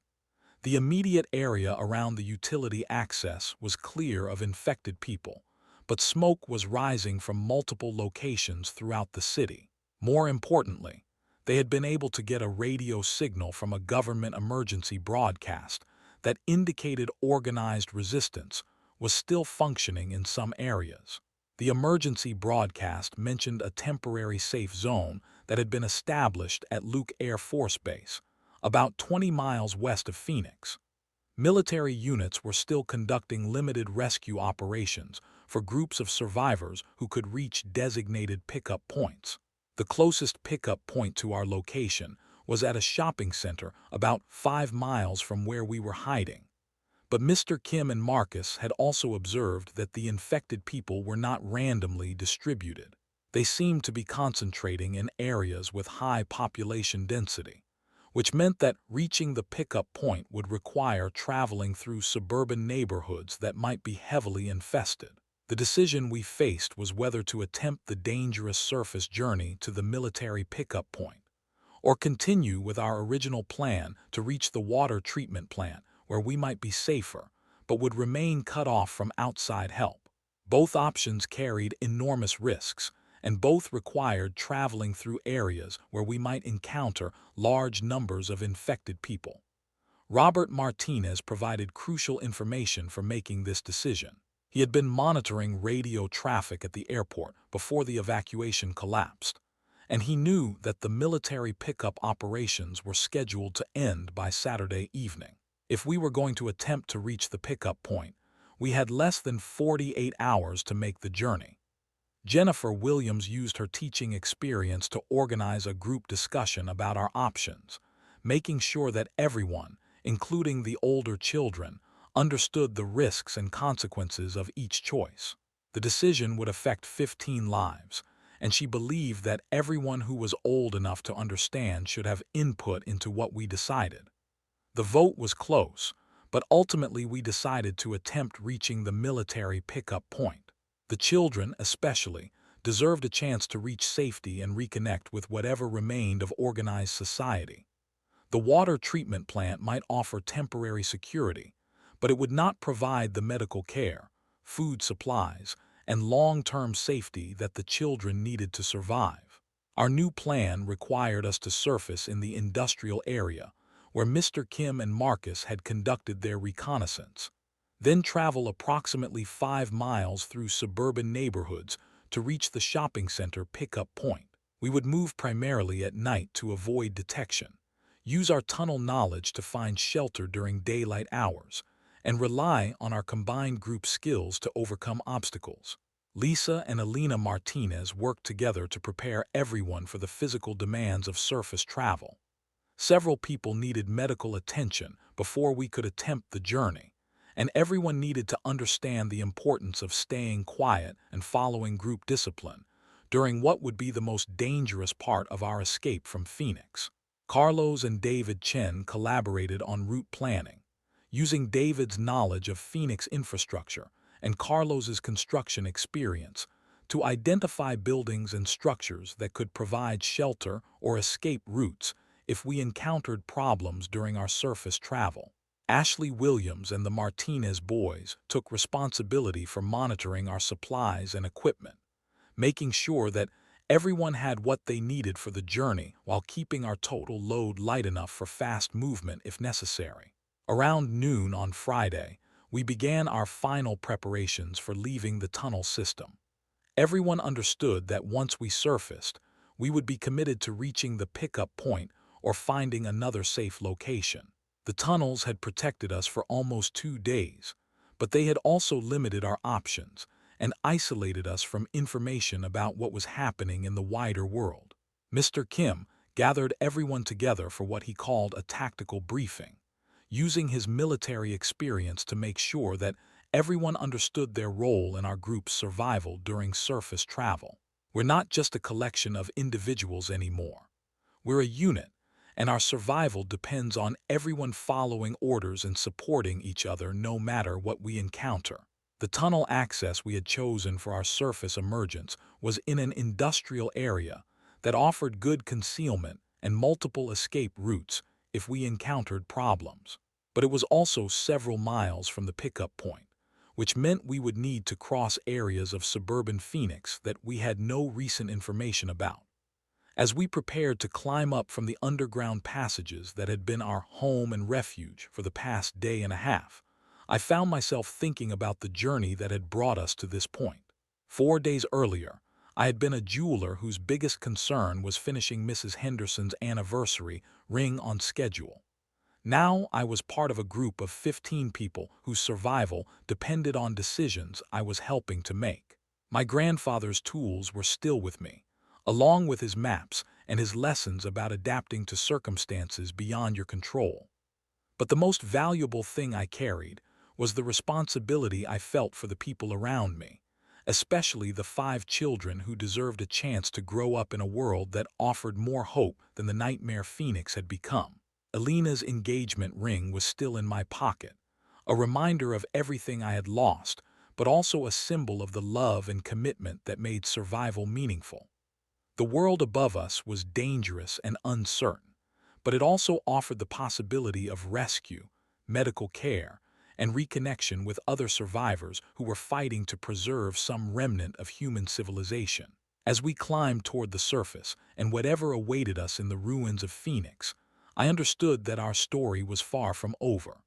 Speaker 1: The immediate area around the utility access was clear of infected people, but smoke was rising from multiple locations throughout the city. More importantly, they had been able to get a radio signal from a government emergency broadcast that indicated organized resistance was still functioning in some areas. The emergency broadcast mentioned a temporary safe zone that had been established at Luke Air Force Base, about 20 miles west of Phoenix. Military units were still conducting limited rescue operations for groups of survivors who could reach designated pickup points. The closest pickup point to our location was at a shopping center about 5 miles from where we were hiding. But Mr. Kim and Marcus had also observed that the infected people were not randomly distributed. They seemed to be concentrating in areas with high population density, which meant that reaching the pickup point would require traveling through suburban neighborhoods that might be heavily infested. The decision we faced was whether to attempt the dangerous surface journey to the military pickup point, or continue with our original plan to reach the water treatment plant where we might be safer, but would remain cut off from outside help. Both options carried enormous risks, and both required traveling through areas where we might encounter large numbers of infected people. Robert Martinez provided crucial information for making this decision. He had been monitoring radio traffic at the airport before the evacuation collapsed, and he knew that the military pickup operations were scheduled to end by Saturday evening. If we were going to attempt to reach the pickup point, we had less than 48 hours to make the journey. Jennifer Williams used her teaching experience to organize a group discussion about our options, making sure that everyone, including the older children, understood the risks and consequences of each choice. The decision would affect 15 lives, and she believed that everyone who was old enough to understand should have input into what we decided. The vote was close, but ultimately we decided to attempt reaching the military pickup point. The children, especially, deserved a chance to reach safety and reconnect with whatever remained of organized society. The water treatment plant might offer temporary security, but it would not provide the medical care, food supplies, and long-term safety that the children needed to survive. Our new plan required us to surface in the industrial area, where Mr. Kim and Marcus had conducted their reconnaissance, then travel approximately 5 miles through suburban neighborhoods to reach the shopping center pickup point. We would move primarily at night to avoid detection, use our tunnel knowledge to find shelter during daylight hours, and rely on our combined group skills to overcome obstacles. Lisa and Alina Martinez worked together to prepare everyone for the physical demands of surface travel. Several people needed medical attention before we could attempt the journey, and everyone needed to understand the importance of staying quiet and following group discipline during what would be the most dangerous part of our escape from Phoenix. Carlos and David Chen collaborated on route planning, using David's knowledge of Phoenix infrastructure and Carlos's construction experience to identify buildings and structures that could provide shelter or escape routes if we encountered problems during our surface travel. Ashley Williams and the Martinez boys took responsibility for monitoring our supplies and equipment, making sure that everyone had what they needed for the journey while keeping our total load light enough for fast movement if necessary. Around noon on Friday, we began our final preparations for leaving the tunnel system. Everyone understood that once we surfaced, we would be committed to reaching the pickup point or finding another safe location. The tunnels had protected us for almost 2 days, but they had also limited our options and isolated us from information about what was happening in the wider world. Mr. Kim gathered everyone together for what he called a tactical briefing, using his military experience to make sure that everyone understood their role in our group's survival during surface travel. We're not just a collection of individuals anymore. We're a unit, and our survival depends on everyone following orders and supporting each other no matter what we encounter. The tunnel access we had chosen for our surface emergence was in an industrial area that offered good concealment and multiple escape routes if we encountered problems. But it was also several miles from the pickup point, which meant we would need to cross areas of suburban Phoenix that we had no recent information about. As we prepared to climb up from the underground passages that had been our home and refuge for the past day and a half, I found myself thinking about the journey that had brought us to this point. 4 days earlier, I had been a jeweler whose biggest concern was finishing Mrs. Henderson's anniversary ring on schedule. Now I was part of a group of 15 people whose survival depended on decisions I was helping to make. My grandfather's tools were still with me, along with his maps and his lessons about adapting to circumstances beyond your control. But the most valuable thing I carried was the responsibility I felt for the people around me, especially the 5 children who deserved a chance to grow up in a world that offered more hope than the nightmare Phoenix had become. Alina's engagement ring was still in my pocket, a reminder of everything I had lost, but also a symbol of the love and commitment that made survival meaningful. The world above us was dangerous and uncertain, but it also offered the possibility of rescue, medical care, and reconnection with other survivors who were fighting to preserve some remnant of human civilization. As we climbed toward the surface and whatever awaited us in the ruins of Phoenix, I understood that our story was far from over.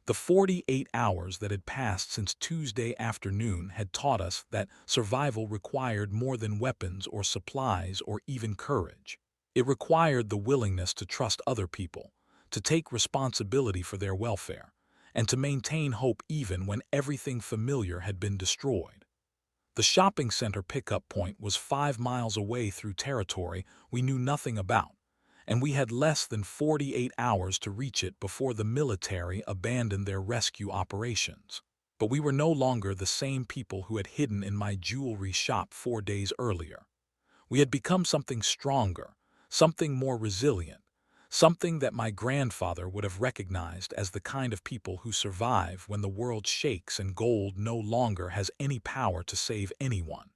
Speaker 1: The 48 hours that had passed since Tuesday afternoon had taught us that survival required more than weapons or supplies or even courage. It required the willingness to trust other people, to take responsibility for their welfare, and to maintain hope even when everything familiar had been destroyed. The shopping center pickup point was 5 miles away through territory we knew nothing about, and we had less than 48 hours to reach it before the military abandoned their rescue operations. But we were no longer the same people who had hidden in my jewelry shop 4 days earlier. We had become something stronger, something more resilient, something that my grandfather would have recognized as the kind of people who survive when the world shakes and gold no longer has any power to save anyone.